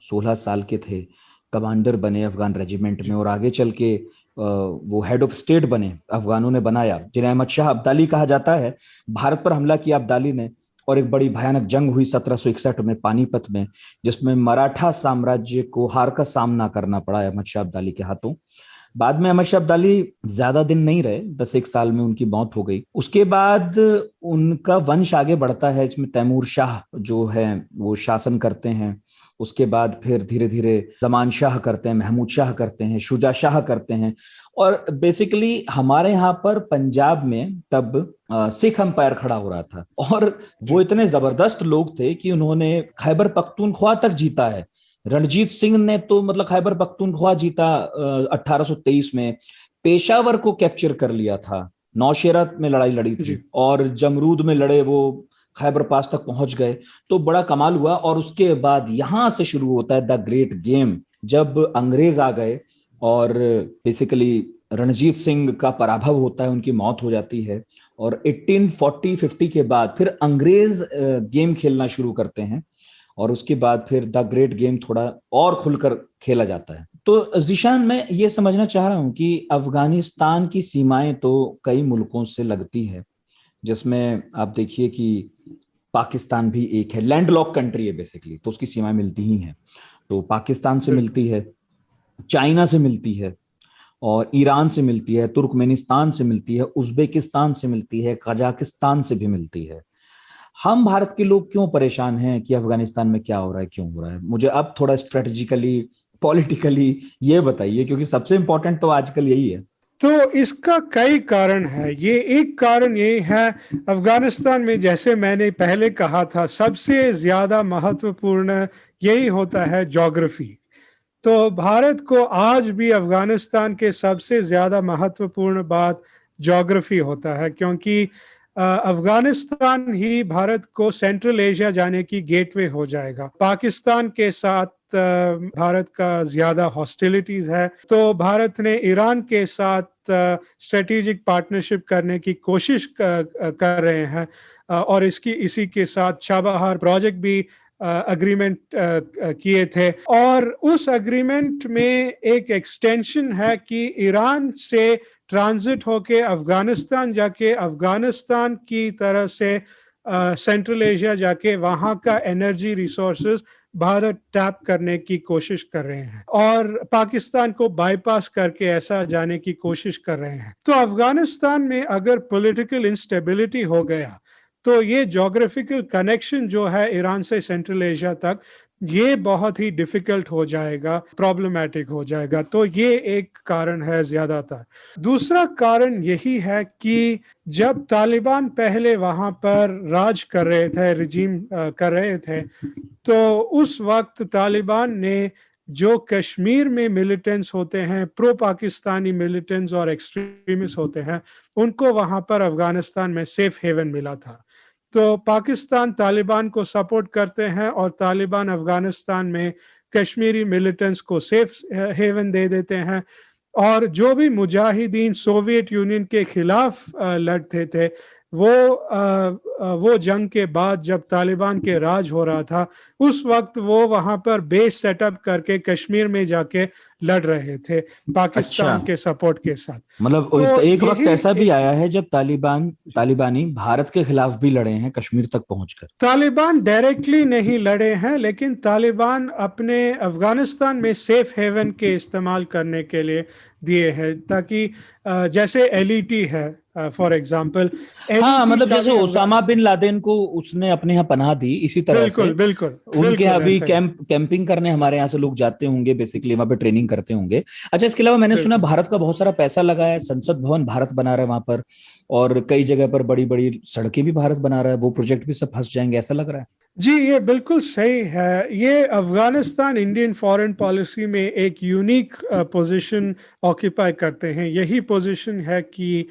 Speaker 9: 16 साल के थे, कमांडर बने अफगान रेजिमेंट में, और आगे चल के वो हेड ऑफ स्टेट बने, अफगानों ने बनाया, जिन्हें अहमद शाह अब्दाली कहा जाता है। भारत पर हमला किया अब्दाली ने, और एक बड़ी भयानक जंग हुई 1761 में पानीपत में, जिसमें मराठा साम्राज्य को हार का सामना करना पड़ा अहमद शाह अब्दाली के हाथों। बाद में अहमद शाह अब्दाली ज्यादा दिन नहीं रहे, 10-1 साल में उनकी मौत हो गई। उसके बाद उनका वंश आगे बढ़ता है, इसमें तैमूर शाह जो है वो शासन करते हैं। उसके बाद फिर धीरे धीरे जमान शाह करते हैं, महमूद शाह करते हैं, शुजा शाह करते हैं। और बेसिकली हमारे यहाँ पर पंजाब में तब सिख अंपायर खड़ा हो रहा था, और वो इतने जबरदस्त लोग थे कि उन्होंने खैबर पख्तूनख्वा तक जीता है। रणजीत सिंह ने तो मतलब खैबर पख्तूनख्वा जीता 1823 में, पेशावर को कैप्चर कर लिया था, नौशेरा में लड़ाई लड़ी थी, और जमरूद में लड़े, वो खैबर पास तक पहुंच गए। तो बड़ा कमाल हुआ। और उसके बाद यहां से शुरू होता है द ग्रेट गेम, जब अंग्रेज आ गए और बेसिकली रणजीत सिंह का पराभव होता है, उनकी मौत हो जाती है, और 1840-50 के बाद फिर अंग्रेज गेम खेलना शुरू करते हैं, और उसके बाद फिर द ग्रेट गेम थोड़ा और खुलकर खेला जाता है। तो जीशान, मैं ये समझना चाह रहा हूं कि अफगानिस्तान की सीमाएं तो कई मुल्कों से लगती है, जिसमें आप देखिए कि पाकिस्तान भी एक है, लैंडलॉक कंट्री है बेसिकली, तो उसकी सीमाएं मिलती ही हैं। तो पाकिस्तान से मिलती है, चाइना से मिलती है, और ईरान से मिलती है, तुर्कमेनिस्तान से मिलती है, उज्बेकिस्तान से मिलती है, कजाकिस्तान से भी मिलती है। हम भारत के लोग क्यों परेशान हैं कि अफगानिस्तान में क्या हो रहा है, क्यों हो रहा है? मुझे अब थोड़ा स्ट्रेटेजिकली, पॉलिटिकली ये बताइए, क्योंकि सबसे इंपॉर्टेंट तो आजकल यही है।
Speaker 8: तो इसका कई कारण है। ये एक कारण ये है, अफगानिस्तान में जैसे मैंने पहले कहा था, सबसे ज्यादा महत्वपूर्ण यही होता है ज्योग्राफी। तो भारत को आज भी अफगानिस्तान के सबसे ज्यादा महत्वपूर्ण बात ज्योग्राफी होता है, क्योंकि अफगानिस्तान ही भारत को सेंट्रल एशिया जाने की गेटवे हो जाएगा। पाकिस्तान के साथ भारत का ज्यादा हॉस्टिलिटीज है, तो भारत ने ईरान के साथ स्ट्रेटेजिक पार्टनरशिप करने की कोशिश कर रहे हैं, और इसी के साथ चाबहार प्रोजेक्ट भी अग्रीमेंट किए थे। और उस अग्रीमेंट में एक एक्सटेंशन है कि ईरान से ट्रांजिट होके अफगानिस्तान जाके, अफगानिस्तान की तरह से सेंट्रल एशिया जाके वहाँ का एनर्जी रिसोर्सेज भारत टैप करने की कोशिश कर रहे हैं, और पाकिस्तान को बाईपास करके ऐसा जाने की कोशिश कर रहे हैं। तो अफगानिस्तान में अगर पॉलिटिकल इंस्टेबिलिटी हो गया, तो ये ज्योग्राफिकल कनेक्शन जो है ईरान से सेंट्रल एशिया तक, ये बहुत ही डिफिकल्ट हो जाएगा, प्रॉब्लमैटिक हो जाएगा। तो ये एक कारण है ज्यादातर। दूसरा कारण यही है कि जब तालिबान पहले वहां पर राज कर रहे थे, रिजीम कर रहे थे, तो उस वक्त तालिबान ने जो कश्मीर में मिलिटेंट्स होते हैं, प्रो पाकिस्तानी मिलिटेंट्स और एक्सट्रीमिस्ट होते हैं, उनको वहां पर अफगानिस्तान में सेफ हेवन मिला था। तो पाकिस्तान तालिबान को सपोर्ट करते हैं और तालिबान अफगानिस्तान में कश्मीरी मिलिटेंट्स को सेफ हेवन दे देते हैं। और जो भी मुजाहिदीन सोवियत यूनियन के खिलाफ लड़ते थे, वो जंग के बाद जब तालिबान के राज हो रहा था, उस वक्त वो वहां पर बेस सेटअप करके कश्मीर में जाके लड़ रहे थे पाकिस्तान के सपोर्ट के साथ।
Speaker 9: मतलब
Speaker 8: तो
Speaker 9: एक वक्त ऐसा भी आया है जब तालिबानी भारत के खिलाफ भी लड़े हैं कश्मीर तक पहुंचकर।
Speaker 8: तालिबान डायरेक्टली नहीं लड़े हैं, लेकिन तालिबान अपने अफगानिस्तान में सेफ हेवन के इस्तेमाल करने के लिए दिए हैं, ताकि जैसे एलईटी है फॉर एग्जाम्पल।
Speaker 9: हाँ, मतलब जैसे ओसामा बिन लादेन को उसने अपने यहाँ पनाह दी, इसी तरह
Speaker 8: बिल्कुल,
Speaker 9: से
Speaker 8: बिल्कुल
Speaker 9: उनके यहाँ भी कैंपिंग करने हमारे यहाँ से लोग जाते होंगे, बेसिकली वहां पे ट्रेनिंग करते होंगे। अच्छा, इसके अलावा मैंने सुना भारत का बहुत सारा पैसा लगा है, संसद भवन भारत बना रहा है वहां पर, और कई जगह पर बड़ी बड़ी सड़कें भी भारत बना रहा है। वो प्रोजेक्ट भी सब फंस जाएंगे, ऐसा लग रहा है?
Speaker 8: जी, ये बिल्कुल सही है। ये अफगानिस्तान इंडियन फॉरेन पॉलिसी में एक यूनिक पोजीशन ऑक्यूपाई करते हैं। यही पोजीशन है कि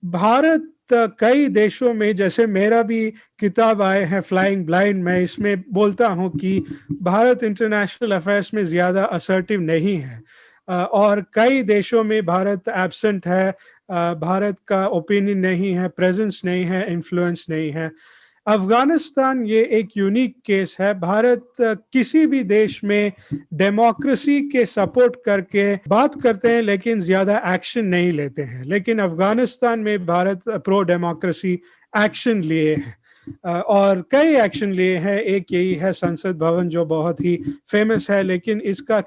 Speaker 8: भारत कई देशों में, जैसे मेरा भी किताब आए हैं फ्लाइंग ब्लाइंड, मैं इसमें बोलता हूं कि भारत इंटरनेशनल अफेयर्स में ज़्यादा असर्टिव नहीं है, और कई देशों में भारत एब्सेंट है, भारत का ओपिनियन नहीं है, प्रेजेंस नहीं है, इन्फ्लुएंस नहीं है। अफगानिस्तान ये एक यूनिक केस है। भारत किसी भी देश में डेमोक्रेसी के सपोर्ट करके बात करते हैं, लेकिन ज्यादा एक्शन नहीं लेते हैं। लेकिन अफगानिस्तान में भारत प्रो डेमोक्रेसी एक्शन लिए हैं, और कई एक्शन लिए हैं। एक यही है संसद भवन, जो बहुत ही फेमस है, लेकिन इसका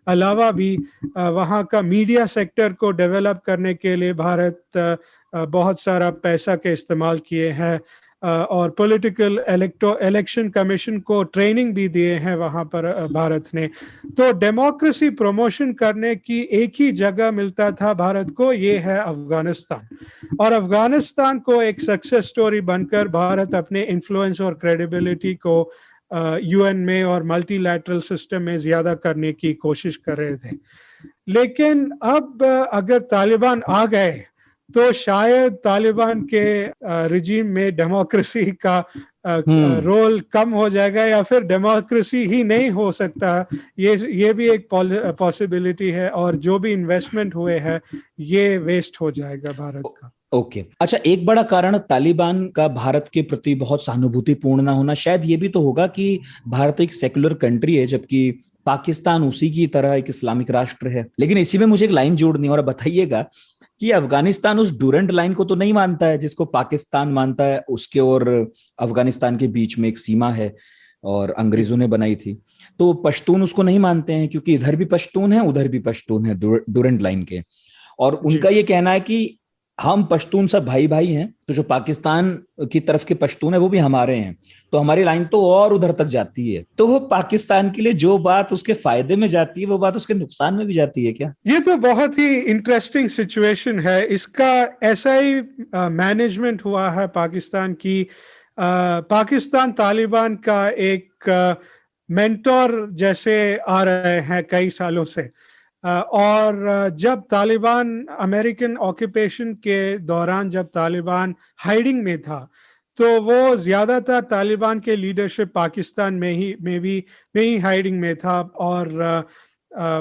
Speaker 8: अलावा भी वहाँ का मीडिया सेक्टर को डेवलप करने के लिए भारत बहुत सारा पैसा के इस्तेमाल किए हैं, और पॉलिटिकल इलेक्शन कमीशन को ट्रेनिंग भी दिए हैं वहाँ पर भारत ने। तो डेमोक्रेसी प्रमोशन करने की एक ही जगह मिलता था भारत को, ये है अफगानिस्तान। और अफगानिस्तान को एक सक्सेस स्टोरी बनकर भारत अपने इन्फ्लुएंस और क्रेडिबिलिटी को यूएन में और मल्टीलैटरल सिस्टम में ज्यादा करने की कोशिश कर रहे थे। लेकिन अब अगर तालिबान आ गए तो शायद तालिबान के रिजीम में डेमोक्रेसी का रोल कम हो जाएगा, या फिर डेमोक्रेसी ही नहीं हो सकता। ये भी एक पॉसिबिलिटी है, और जो भी इन्वेस्टमेंट हुए हैं ये वेस्ट हो जाएगा भारत का।
Speaker 9: ओके, अच्छा, एक बड़ा कारण तालिबान का भारत के प्रति बहुत सहानुभूतिपूर्ण ना होना शायद ये भी तो होगा कि भारत एक सेक्युलर कंट्री है, जबकि पाकिस्तान उसी की तरह एक इस्लामिक राष्ट्र है। लेकिन इसी में मुझे एक लाइन जोड़नी, और बताइएगा कि अफगानिस्तान उस डूरेंट लाइन को तो नहीं मानता है जिसको पाकिस्तान मानता है। उसके और अफगानिस्तान के बीच में एक सीमा है और अंग्रेजों ने बनाई थी, तो पश्तून उसको नहीं मानते हैं, क्योंकि इधर भी पश्तून है उधर भी पश्तून है डूरेंट लाइन के। और उनका ये कहना है कि हम पश्तून सब भाई भाई हैं, तो जो पाकिस्तान की तरफ के पश्तून है वो भी हमारे हैं, तो हमारी लाइन तो और उधर तक जाती है। तो वो पाकिस्तान के लिए जो बात उसके फायदे में जाती है वो बात उसके नुकसान में भी जाती है क्या?
Speaker 8: ये तो बहुत ही इंटरेस्टिंग सिचुएशन है। इसका ऐसा ही मैनेजमेंट हुआ है पाकिस्तान की। पाकिस्तान तालिबान का एक मेंटोर जैसे आ रहे हैं कई सालों से, और जब तालिबान अमेरिकन ऑक्यूपेशन के दौरान, जब तालिबान हाइडिंग में था, तो वो ज्यादातर तालिबान के लीडरशिप पाकिस्तान में ही हाइडिंग में था, और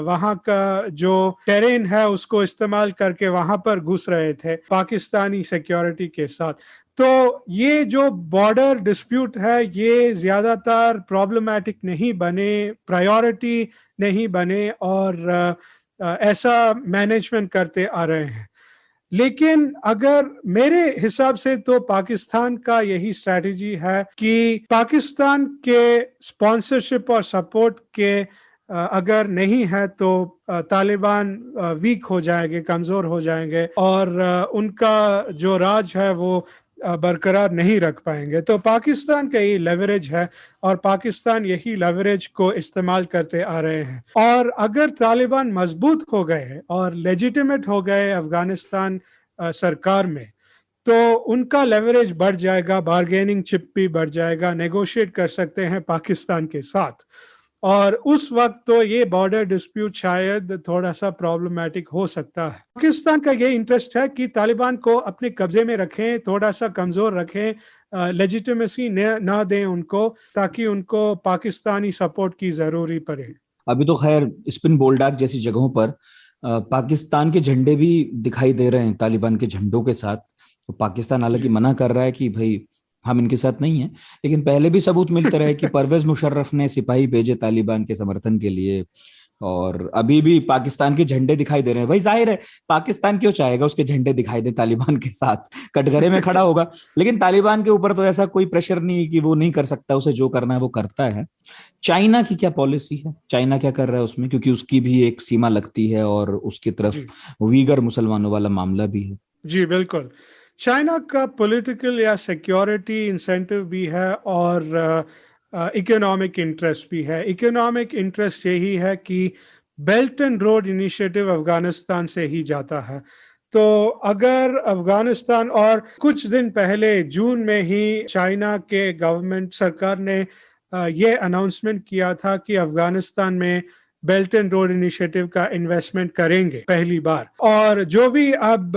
Speaker 8: वहाँ का जो टेरेन है उसको इस्तेमाल करके वहाँ पर घुस रहे थे पाकिस्तानी सिक्योरिटी के साथ। तो ये जो बॉर्डर डिस्प्यूट है ये ज्यादातर प्रॉब्लमैटिक नहीं बने, प्रायोरिटी नहीं बने, और ऐसा मैनेजमेंट करते आ रहे हैं। लेकिन अगर मेरे हिसाब से तो पाकिस्तान का यही स्ट्रैटेजी है कि पाकिस्तान के स्पॉन्सरशिप और सपोर्ट के अगर नहीं है तो तालिबान वीक हो जाएंगे, कमजोर हो जाएंगे, और उनका जो राज है वो बरकरार नहीं रख पाएंगे। तो पाकिस्तान का ये लेवरेज है और पाकिस्तान यही लेवरेज को इस्तेमाल करते आ रहे हैं। और अगर तालिबान मजबूत हो गए और लेजिटिमेट हो गए अफगानिस्तान सरकार में, तो उनका लेवरेज बढ़ जाएगा, बार्गेनिंग चिप भी बढ़ जाएगा, नेगोशिएट कर सकते हैं पाकिस्तान के साथ। और उस वक्त तो ये बॉर्डर डिस्प्यूट शायद थोड़ा सा प्रॉब्लमेटिक हो सकता है। पाकिस्तान का ये इंटरेस्ट है कि तालिबान को अपने कब्जे में रखें, थोड़ा सा कमजोर रखें, लेजिटिमेसी ना दें उनको, ताकि उनको पाकिस्तानी सपोर्ट की जरूरी पड़े।
Speaker 9: अभी तो खैर स्पिन बोल्डाक जैसी जगहों पर पाकिस्तान के झंडे भी दिखाई दे रहे हैं तालिबान के झंडों के साथ। तो पाकिस्तान हालांकि मना कर रहा है कि भाई हम इनके साथ नहीं हैं, लेकिन पहले भी सबूत मिलते रहे कि परवेज मुशर्रफ ने सिपाही भेजे तालिबान के समर्थन के लिए, और अभी भी पाकिस्तान के झंडे दिखाई दे रहे हैं। भाई जाहिर है पाकिस्तान क्यों चाहेगा उसके झंडे दिखाई दे तालिबान के साथ, कटघरे में खड़ा होगा। लेकिन तालिबान के ऊपर तो ऐसा कोई प्रेशर नहीं कि वो नहीं कर सकता, उसे जो करना है वो करता है। चाइना की क्या पॉलिसी है, चाइना क्या कर रहा है उसमें, क्योंकि उसकी भी एक सीमा लगती है और उसकी तरफ वीगर मुसलमानों वाला मामला भी है।
Speaker 8: जी बिल्कुल, चाइना का पॉलिटिकल या सिक्योरिटी इंसेंटिव भी है और इकोनॉमिक इंटरेस्ट भी है। इकोनॉमिक इंटरेस्ट यही है कि belt and road initiative Afghanistan से ही जाता है। तो अगर अफगानिस्तान, और कुछ दिन पहले जून में ही चाइना के गवर्नमेंट सरकार ने ये अनाउंसमेंट किया था कि अफगानिस्तान में बेल्ट एंड रोड इनिशिएटिव का इन्वेस्टमेंट करेंगे पहली बार। और जो भी अब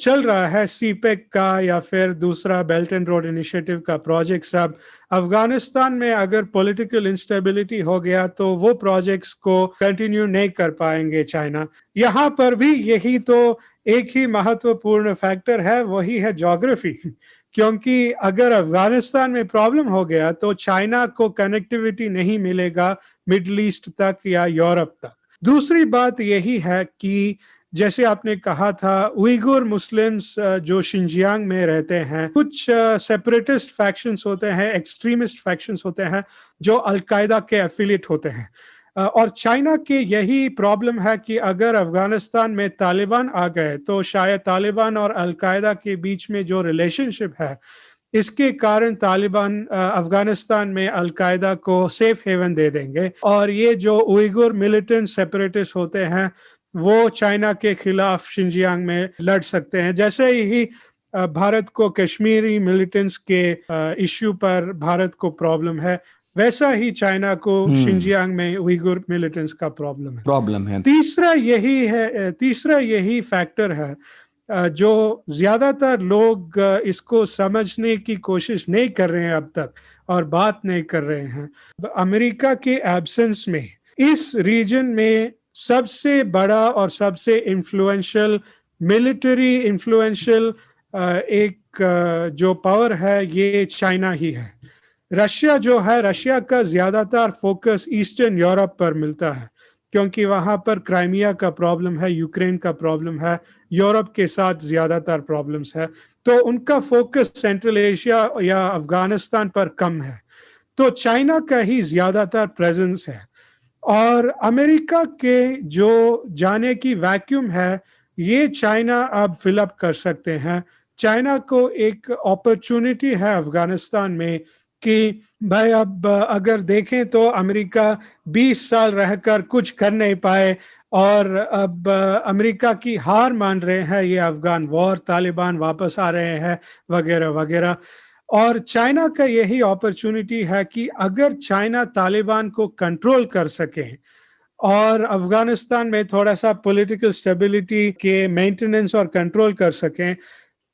Speaker 8: चल रहा है सीपेक का या फिर दूसरा बेल्ट एंड रोड इनिशिएटिव का प्रोजेक्ट, सब अफगानिस्तान में अगर पॉलिटिकल इंस्टेबिलिटी हो गया तो वो प्रोजेक्ट्स को कंटिन्यू नहीं कर पाएंगे चाइना। यहाँ पर भी यही तो एक ही महत्वपूर्ण फैक्टर है, वही है ज्योग्राफी। क्योंकि अगर अफगानिस्तान में प्रॉब्लम हो गया तो चाइना को कनेक्टिविटी नहीं मिलेगा मिडिल ईस्ट तक या यूरोप तक। दूसरी बात यही है कि जैसे आपने कहा था, उइगुर मुस्लिम्स जो शिनजियांग में रहते हैं, कुछ सेपरेटिस्ट फैक्शंस होते हैं, एक्सट्रीमिस्ट फैक्शंस होते हैं जो अलकायदा के एफिलिएट होते हैं। और चाइना के यही प्रॉब्लम है कि अगर अफगानिस्तान में तालिबान आ गए तो शायद तालिबान और अलकायदा के बीच में जो रिलेशनशिप है, इसके कारण तालिबान अफगानिस्तान में अलकायदा को सेफ हेवन दे देंगे। और ये जो उइगुर मिलिटेंट सेपरेटिस्ट होते हैं वो चाइना के खिलाफ शिनजियांग में लड़ सकते हैं। जैसे ही भारत को कश्मीरी मिलिटेंट्स के इश्यू पर भारत को प्रॉब्लम है, वैसा ही चाइना को शिनजियांग में उइगुर मिलिटेंट्स का प्रॉब्लम है। तीसरा यही फैक्टर है जो ज्यादातर लोग इसको समझने की कोशिश नहीं कर रहे हैं अब तक और बात नहीं कर रहे हैं। अमेरिका के एब्सेंस में इस रीजन में सबसे बड़ा और सबसे इन्फ्लुएंशियल मिलिट्री इन्फ्लुएंशियल एक जो पावर है ये चाइना ही है। रशिया जो है, रशिया का ज्यादातर फोकस ईस्टर्न यूरोप पर मिलता है क्योंकि वहां पर क्राइमिया का प्रॉब्लम है, यूक्रेन का प्रॉब्लम है, यूरोप के साथ ज्यादातर प्रॉब्लम्स है। तो उनका फोकस सेंट्रल एशिया या अफगानिस्तान पर कम है। तो चाइना का ही ज्यादातर प्रेजेंस है। और अमेरिका के जो जाने की वैक्यूम है ये चाइना अब फिलअप कर सकते हैं। चाइना को एक अपॉर्चुनिटी है अफगानिस्तान में कि भाई अब अगर देखें तो अमेरिका 20 साल रहकर कुछ कर नहीं पाए और अब अमेरिका की हार मान रहे हैं ये अफगान वॉर, तालिबान वापस आ रहे हैं वगैरह वगैरह। और चाइना का यही अपॉर्चुनिटी है कि अगर चाइना तालिबान को कंट्रोल कर सके और अफगानिस्तान में थोड़ा सा पॉलिटिकल स्टेबिलिटी के मेंटेनेंस और कंट्रोल कर सकें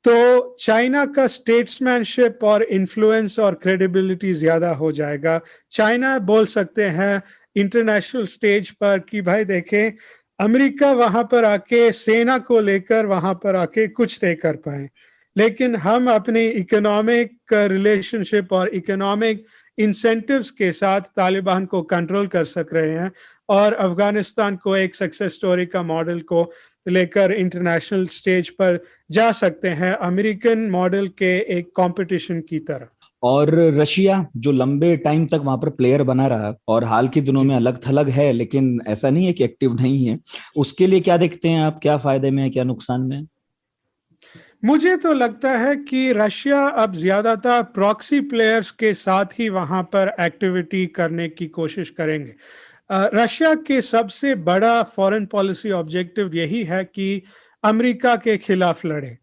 Speaker 8: तो चाइना का स्टेट्समैनशिप और इन्फ्लुएंस और क्रेडिबिलिटी ज्यादा हो जाएगा। चाइना बोल सकते हैं इंटरनेशनल स्टेज पर कि भाई देखें अमेरिका वहां पर आके सेना को लेकर वहां पर आके कुछ नहीं कर पाए, लेकिन हम अपनी इकोनॉमिक रिलेशनशिप और इकोनॉमिक इंसेंटिव्स के साथ तालिबान को कंट्रोल कर सक रहे हैं और अफगानिस्तान को एक सक्सेस स्टोरी का मॉडल को लेकर इंटरनेशनल स्टेज पर जा सकते हैं, अमेरिकन मॉडल के एक कंपटीशन की तरह।
Speaker 9: और रशिया जो लंबे टाइम तक वहां पर प्लेयर बना रहा और हाल के दिनों में अलग थलग है, लेकिन ऐसा नहीं है कि एक्टिव नहीं है, उसके लिए क्या देखते हैं आप, क्या फायदे में है क्या नुकसान में?
Speaker 8: मुझे तो लगता है कि रशिया अब ज्यादातर प्रॉक्सी प्लेयर्स के साथ ही वहां पर एक्टिविटी करने की कोशिश करेंगे। रशिया के सबसे बड़ा फॉरेन पॉलिसी ऑब्जेक्टिव यही है कि अमेरिका के खिलाफ लड़े,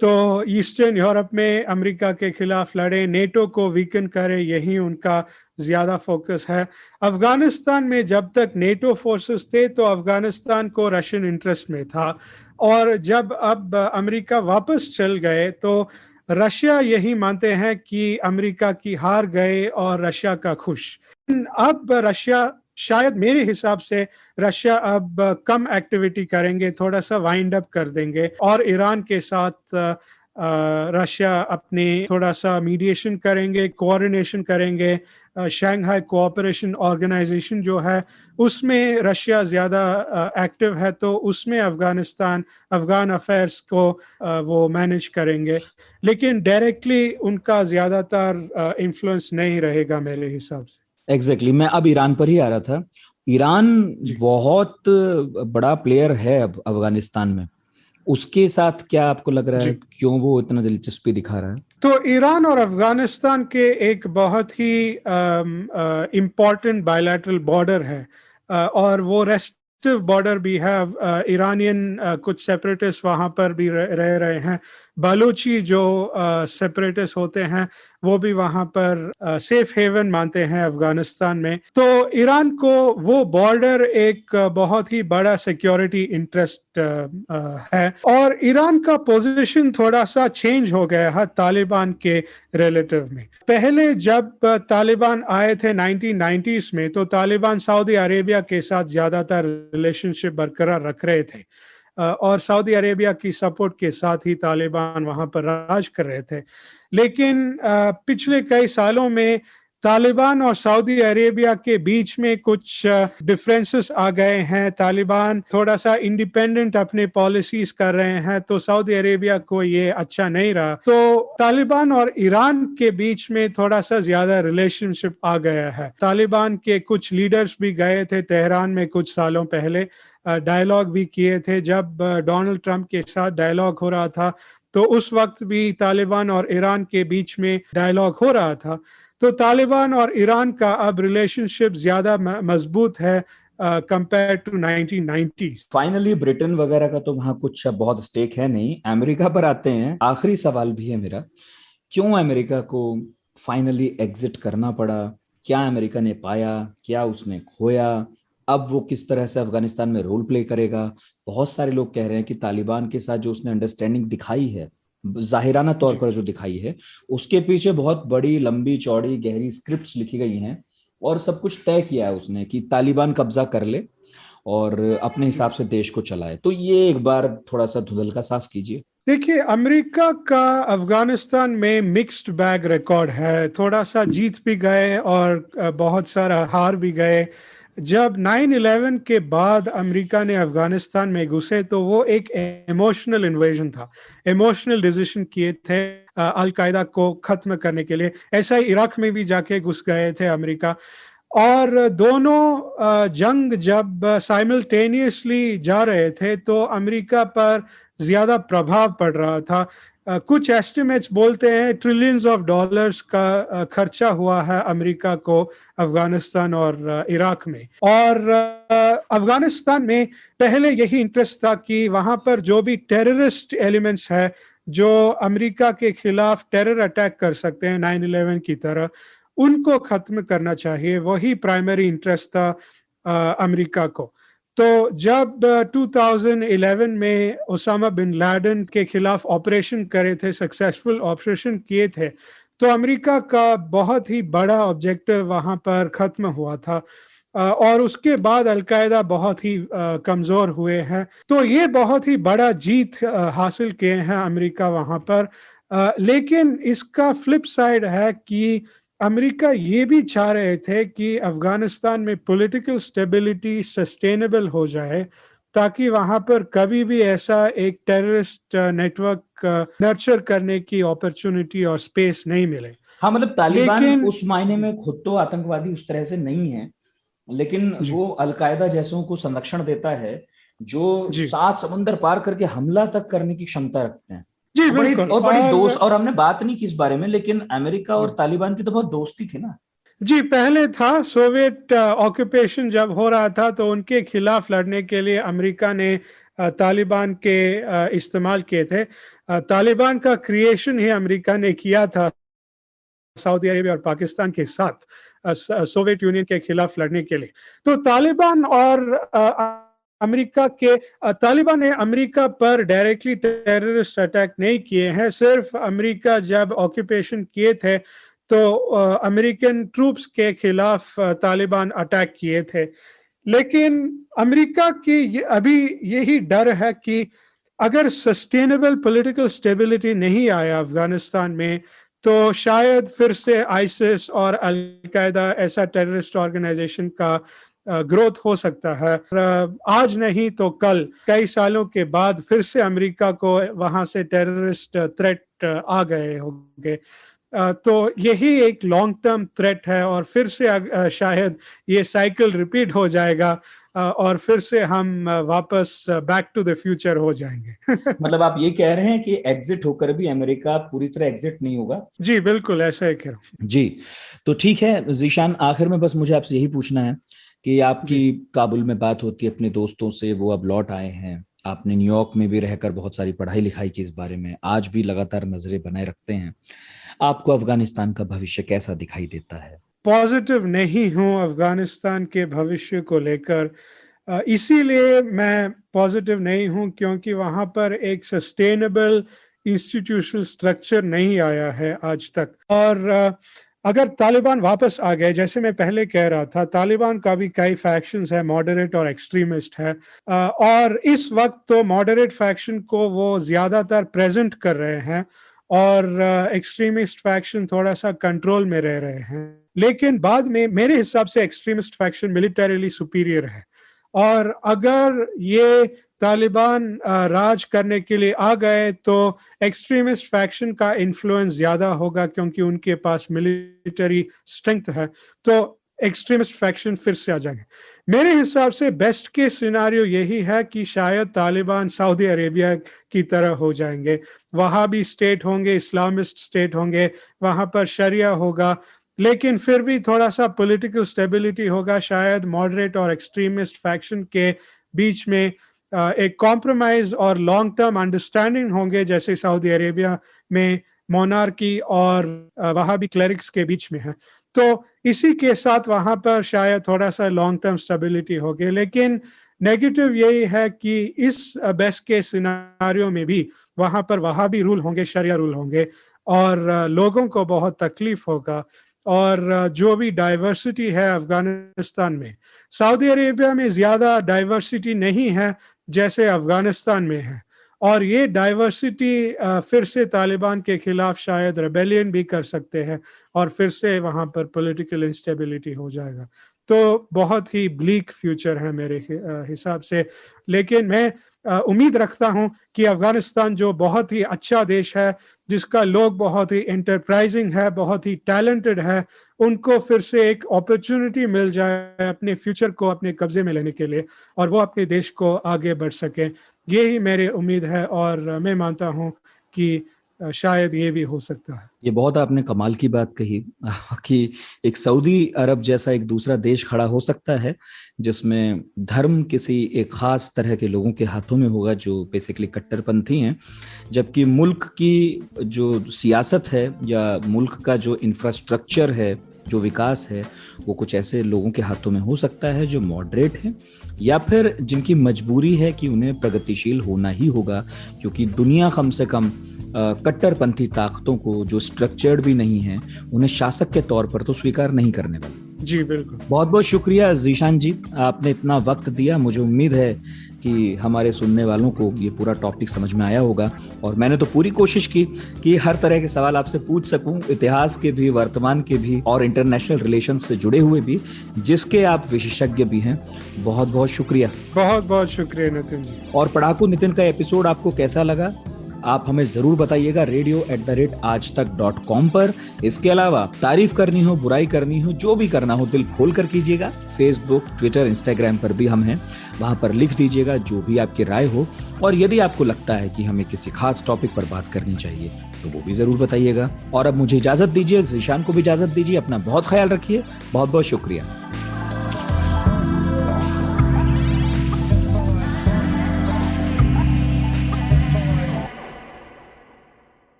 Speaker 8: तो ईस्टर्न यूरोप में अमेरिका के खिलाफ लड़े, नेटो को वीकन करे, यही उनका ज्यादा फोकस है। अफगानिस्तान में जब तक नेटो फोर्सेस थे तो अफगानिस्तान को रशियन इंटरेस्ट में था, और जब अब अमेरिका वापस चल गए तो रशिया यही मानते हैं कि अमेरिका की हार गए और रशिया का खुश। अब रशिया, शायद मेरे हिसाब से रशिया अब कम एक्टिविटी करेंगे, थोड़ा सा वाइंड अप कर देंगे, और ईरान के साथ रशिया अपने थोड़ा सा मीडिएशन करेंगे, कोऑर्डिनेशन करेंगे। शंघाई कोऑपरेशन ऑर्गेनाइजेशन जो है उसमें रशिया ज़्यादा एक्टिव है, तो उसमें अफगान अफेयर्स को वो मैनेज करेंगे, लेकिन डायरेक्टली उनका ज़्यादातर इन्फ्लुएंस नहीं रहेगा मेरे हिसाब से।
Speaker 9: एग्जैक्टली मैं अब ईरान पर ही आ रहा था। ईरान बहुत बड़ा प्लेयर है अब अफगानिस्तान में, उसके साथ क्या आपको लग रहा है क्यों वो इतना दिलचस्पी दिखा रहा है?
Speaker 8: तो ईरान और अफगानिस्तान के एक बहुत ही इम्पोर्टेंट बायलैटरल बॉर्डर है, और वो रेस्ट्रिक्टिव बॉर्डर भी है। ईरानियन कुछ सेपरेटिस्ट वहाँ पर भी रह रहे हैं, बलूची जो सेपरेटिस्ट होते हैं वो भी वहाँ पर सेफ हेवन मानते हैं अफगानिस्तान में। तो ईरान को वो बॉर्डर एक बहुत ही बड़ा सिक्योरिटी इंटरेस्ट है, और ईरान का पोजीशन थोड़ा सा चेंज हो गया है तालिबान के रिलेटिव में। पहले जब तालिबान आए थे 1990s में, तो तालिबान सऊदी अरेबिया के साथ ज़्यादातर रिलेशनशिप बरकरार रख रहे थे, और सऊदी अरेबिया की सपोर्ट के साथ ही तालिबान वहां पर राज कर रहे थे। लेकिन पिछले कई सालों में तालिबान और सऊदी अरेबिया के बीच में कुछ डिफरेंसेस आ गए हैं। तालिबान थोड़ा सा इंडिपेंडेंट अपने पॉलिसीज कर रहे हैं, तो सऊदी अरेबिया को ये अच्छा नहीं रहा, तो तालिबान और ईरान के बीच में थोड़ा सा ज्यादा रिलेशनशिप आ गया है। तालिबान के कुछ लीडर्स भी गए थे तेहरान में कुछ सालों पहले, डायलॉग भी किए थे। जब डोनाल्ड ट्रंप के साथ डायलॉग हो रहा था तो उस वक्त भी तालिबान और ईरान के बीच में डायलॉग हो रहा था। तो तालिबान और ईरान का अब रिलेशनशिप ज्यादा मजबूत है compare to 1990s।
Speaker 9: Finally Britain वगैरह का तो वहां कुछ बहुत स्टेक है नहीं। अमेरिका पर आते हैं। आखिरी सवाल भी है मेरा, क्यों अमेरिका को फाइनली एग्जिट करना पड़ा? क्या अमेरिका ने पाया, क्या उसने खोया? अब वो किस तरह से अफगानिस्तान में रोल प्ले करेगा? बहुत सारे लोग कह रहे हैं कि तालिबान के साथ जो उसने अंडरस्टैंडिंग दिखाई है, जाहिराना तौर पर जो दिखाई है, उसके पीछे बहुत बड़ी लंबी चौड़ी गहरी स्क्रिप्ट्स लिखी गई हैं, और सब कुछ तय किया है उसने कि तालिबान कब्जा कर ले और अपने हिसाब से देश को चलाए। तो ये एक बार थोड़ा सा धुंधल का साफ कीजिए।
Speaker 8: देखिए, अमेरिका का अफगानिस्तान में मिक्स्ड बैग रिकॉर्ड है। थोड़ा सा जीत भी गए और बहुत सारा हार भी गए। जब 9/11 के बाद अमेरिका ने अफगानिस्तान में घुसे तो वो एक इमोशनल इन्वेजन था, इमोशनल डिसीजन किए थे अल-कायदा को खत्म करने के लिए। ऐसा ही इराक में भी जाके घुस गए थे अमेरिका, और दोनों जंग जब साइमल्टेनियसली जा रहे थे तो अमेरिका पर ज्यादा प्रभाव पड़ रहा था। कुछ एस्टिमेट्स बोलते हैं ट्रिलियंस ऑफ डॉलर्स का खर्चा हुआ है अमेरिका को अफगानिस्तान और इराक में। और अफगानिस्तान में पहले यही इंटरेस्ट था कि वहां पर जो भी टेररिस्ट एलिमेंट्स है जो अमेरिका के खिलाफ टेरर अटैक कर सकते हैं 9/11 की तरह, उनको खत्म करना चाहिए। वही प्राइमरी इंटरेस्ट था अमेरिका को। तो जब 2011 में ओसामा बिन लादेन के खिलाफ ऑपरेशन करे थे, सक्सेसफुल ऑपरेशन किए थे, तो अमेरिका का बहुत ही बड़ा ऑब्जेक्टिव वहां पर खत्म हुआ था, और उसके बाद अलकायदा बहुत ही कमजोर हुए हैं। तो ये बहुत ही बड़ा जीत हासिल किए हैं अमेरिका वहां पर। लेकिन इसका फ्लिप साइड है कि अमेरिका ये भी चाह रहे थे कि अफगानिस्तान में पॉलिटिकल स्टेबिलिटी सस्टेनेबल हो जाए, ताकि वहां पर कभी भी ऐसा एक टेररिस्ट नेटवर्क नर्चर करने की अपॉर्चुनिटी और स्पेस नहीं मिले।
Speaker 9: हाँ, मतलब तालिबान उस मायने में खुद तो आतंकवादी उस तरह से नहीं है, लेकिन वो अलकायदा जैसों को संरक्षण देता है जो 7 समुंदर पार करके हमला तक करने की क्षमता रखते हैं।
Speaker 8: जी बिल्कुल।
Speaker 9: और बड़ी दोस्त, और हमने बात नहीं की इस बारे में, लेकिन अमेरिका और तालिबान की तो बहुत दोस्ती थी ना।
Speaker 8: जी पहले था, सोवियत ऑक्यूपेशन जब हो रहा था तो उनके खिलाफ लड़ने के लिए अमेरिका ने तालिबान के इस्तेमाल किए थे। तालिबान का क्रिएशन ही अमेरिका ने किया था सऊदी अरेबिया और पाकिस्तान के साथ सोवियत यूनियन के खिलाफ लड़ने के लिए। तो तालिबान और अमेरिका के तालिबान ने अमेरिका पर डायरेक्टली टेररिस्ट अटैक नहीं किए हैं। सिर्फ अमेरिका जब ऑक्यूपेशन किए थे तो अमेरिकन ट्रूप्स के खिलाफ तालिबान अटैक किए थे। लेकिन अमेरिका की अभी यही डर है कि अगर सस्टेनेबल पॉलिटिकल स्टेबिलिटी नहीं आया अफगानिस्तान में तो शायद फिर से आईसिस और अल-कायदा ऐसा टेररिस्ट ऑर्गेनाइजेशन का ग्रोथ हो सकता है। आज नहीं तो कल, कई सालों के बाद फिर से अमेरिका को वहां से टेररिस्ट थ्रेट आ गए होंगे। तो यही एक लॉन्ग टर्म थ्रेट है और फिर से शायद ये साइकिल रिपीट हो जाएगा और फिर से हम वापस बैक टू द फ्यूचर हो जाएंगे।
Speaker 9: मतलब आप ये कह रहे हैं कि एग्जिट होकर भी अमेरिका पूरी तरह एग्जिट नहीं होगा?
Speaker 8: जी बिल्कुल, ऐसा ही कह रहा हूं।
Speaker 9: जी तो ठीक है ज़ीशान, आखिर में बस मुझे आपसे यही पूछना है कि आपकी काबुल में बात होती है अपने दोस्तों से, वो अब लौट आए हैं, आपने न्यूयॉर्क में भी रहकर बहुत सारी पढ़ाई लिखाई की इस बारे में, आज भी लगातार नजरें बनाए रखते हैं, आपको अफगानिस्तान का भविष्य कैसा दिखाई देता है?
Speaker 8: पॉजिटिव नहीं हूं अफगानिस्तान के भविष्य को लेकर। इसीलिए मैं पॉजिटिव नहीं हूं क्योंकि वहां पर एक सस्टेनेबल इंस्टीट्यूशनल स्ट्रक्चर नहीं आया है आज तक। और अगर तालिबान वापस आ गए, जैसे मैं पहले कह रहा था, तालिबान का भी कई फैक्शंस है, मॉडरेट और एक्सट्रीमिस्ट है, और इस वक्त तो मॉडरेट फैक्शन को वो ज्यादातर प्रेजेंट कर रहे हैं और एक्सट्रीमिस्ट फैक्शन थोड़ा सा कंट्रोल में रह रहे हैं। लेकिन बाद में मेरे हिसाब से एक्सट्रीमिस्ट फैक्शन मिलिटरीली सुपीरियर है और अगर ये तालिबान राज करने के लिए आ गए तो एक्सट्रीमिस्ट फैक्शन का इन्फ्लुएंस ज्यादा होगा क्योंकि उनके पास मिलिटरी स्ट्रेंथ है, तो एक्सट्रीमिस्ट फैक्शन फिर से आ जाएंगे। मेरे हिसाब से बेस्ट के सिनारियो यही है कि शायद तालिबान सऊदी अरेबिया की तरह हो जाएंगे, वहां भी स्टेट होंगे, इस्लामिस्ट स्टेट होंगे, वहां पर शरिया होगा, लेकिन फिर भी थोड़ा सा पॉलिटिकल स्टेबिलिटी होगा। शायद मॉडरेट और एक्सट्रीमिस्ट फैक्शन के बीच में एक कॉम्प्रोमाइज और लॉन्ग टर्म अंडरस्टैंडिंग होंगे, जैसे सऊदी अरेबिया में मोनार्की और वहाबी क्लेरिक्स के बीच में है। तो इसी के साथ वहां पर शायद थोड़ा सा लॉन्ग टर्म स्टेबिलिटी होगी। लेकिन नेगेटिव यही है कि इस बेस्ट के सिनारियो में भी वहां पर वहाबी रूल होंगे, शरिया रूल होंगे और लोगों को बहुत तकलीफ होगा। और जो भी डाइवर्सिटी है अफगानिस्तान में, सऊदी अरेबिया में ज्यादा डाइवर्सिटी नहीं है जैसे अफगानिस्तान में है, और ये डाइवर्सिटी फिर से तालिबान के खिलाफ शायद रेबेलियन भी कर सकते हैं और फिर से वहां पर पॉलिटिकल इंस्टेबिलिटी हो जाएगा। तो बहुत ही ब्लीक फ्यूचर है मेरे हिसाब से। लेकिन मैं उम्मीद रखता हूं कि अफगानिस्तान जो बहुत ही अच्छा देश है, जिसका लोग बहुत ही एंटरप्राइजिंग है, बहुत ही टैलेंटेड है, उनको फिर से एक अपॉर्चुनिटी मिल जाए अपने फ्यूचर को अपने कब्जे में लेने के लिए और वो अपने देश को आगे बढ़ सके। यही मेरी उम्मीद है और मैं मानता हूं कि शायद ये भी हो सकता है।
Speaker 9: ये बहुत आपने कमाल की बात कही कि एक सऊदी अरब जैसा एक दूसरा देश खड़ा हो सकता है जिसमें धर्म किसी एक खास तरह के लोगों के हाथों में होगा जो बेसिकली कट्टरपंथी हैं, जबकि मुल्क की जो सियासत है या मुल्क का जो इंफ्रास्ट्रक्चर है, जो विकास है, वो कुछ ऐसे लोगों के हाथों में हो सकता है जो मॉडरेट हैं या फिर जिनकी मजबूरी है कि उन्हें प्रगतिशील होना ही होगा, क्योंकि दुनिया कम से कम कट्टरपंथी ताकतों को जो स्ट्रक्चर्ड भी नहीं है उन्हें शासक के तौर पर तो स्वीकार नहीं करने वाले।
Speaker 8: जी बिल्कुल।
Speaker 9: बहुत बहुत शुक्रिया ज़ीशान जी, आपने इतना वक्त दिया। मुझे उम्मीद है कि हमारे सुनने वालों को ये पूरा टॉपिक समझ में आया होगा और मैंने तो पूरी कोशिश की कि हर तरह के सवाल आपसे पूछ सकूं, इतिहास के भी, वर्तमान के भी और इंटरनेशनल रिलेशन से जुड़े हुए भी, जिसके आप विशेषज्ञ भी हैं। बहुत बहुत शुक्रिया।
Speaker 8: बहुत बहुत शुक्रिया नितिन जी।
Speaker 9: और पढ़ाकू नितिन का एपिसोड आपको कैसा लगा आप हमें जरूर बताइएगा radio@aajtak.com पर। इसके अलावा तारीफ करनी हो, बुराई करनी हो, जो भी करना हो दिल खोल कर कीजिएगा। फेसबुक, ट्विटर, इंस्टाग्राम पर भी हम हैं।
Speaker 3: वहां पर लिख दीजिएगा जो भी आपकी राय हो, और यदि आपको लगता है कि हमें किसी खास टॉपिक पर बात करनी चाहिए तो वो भी जरूर बताइएगा। और अब मुझे इजाजत दीजिए, ज़ीशान को भी इजाजत दीजिए। अपना बहुत ख्याल रखिए। बहुत बहुत शुक्रिया।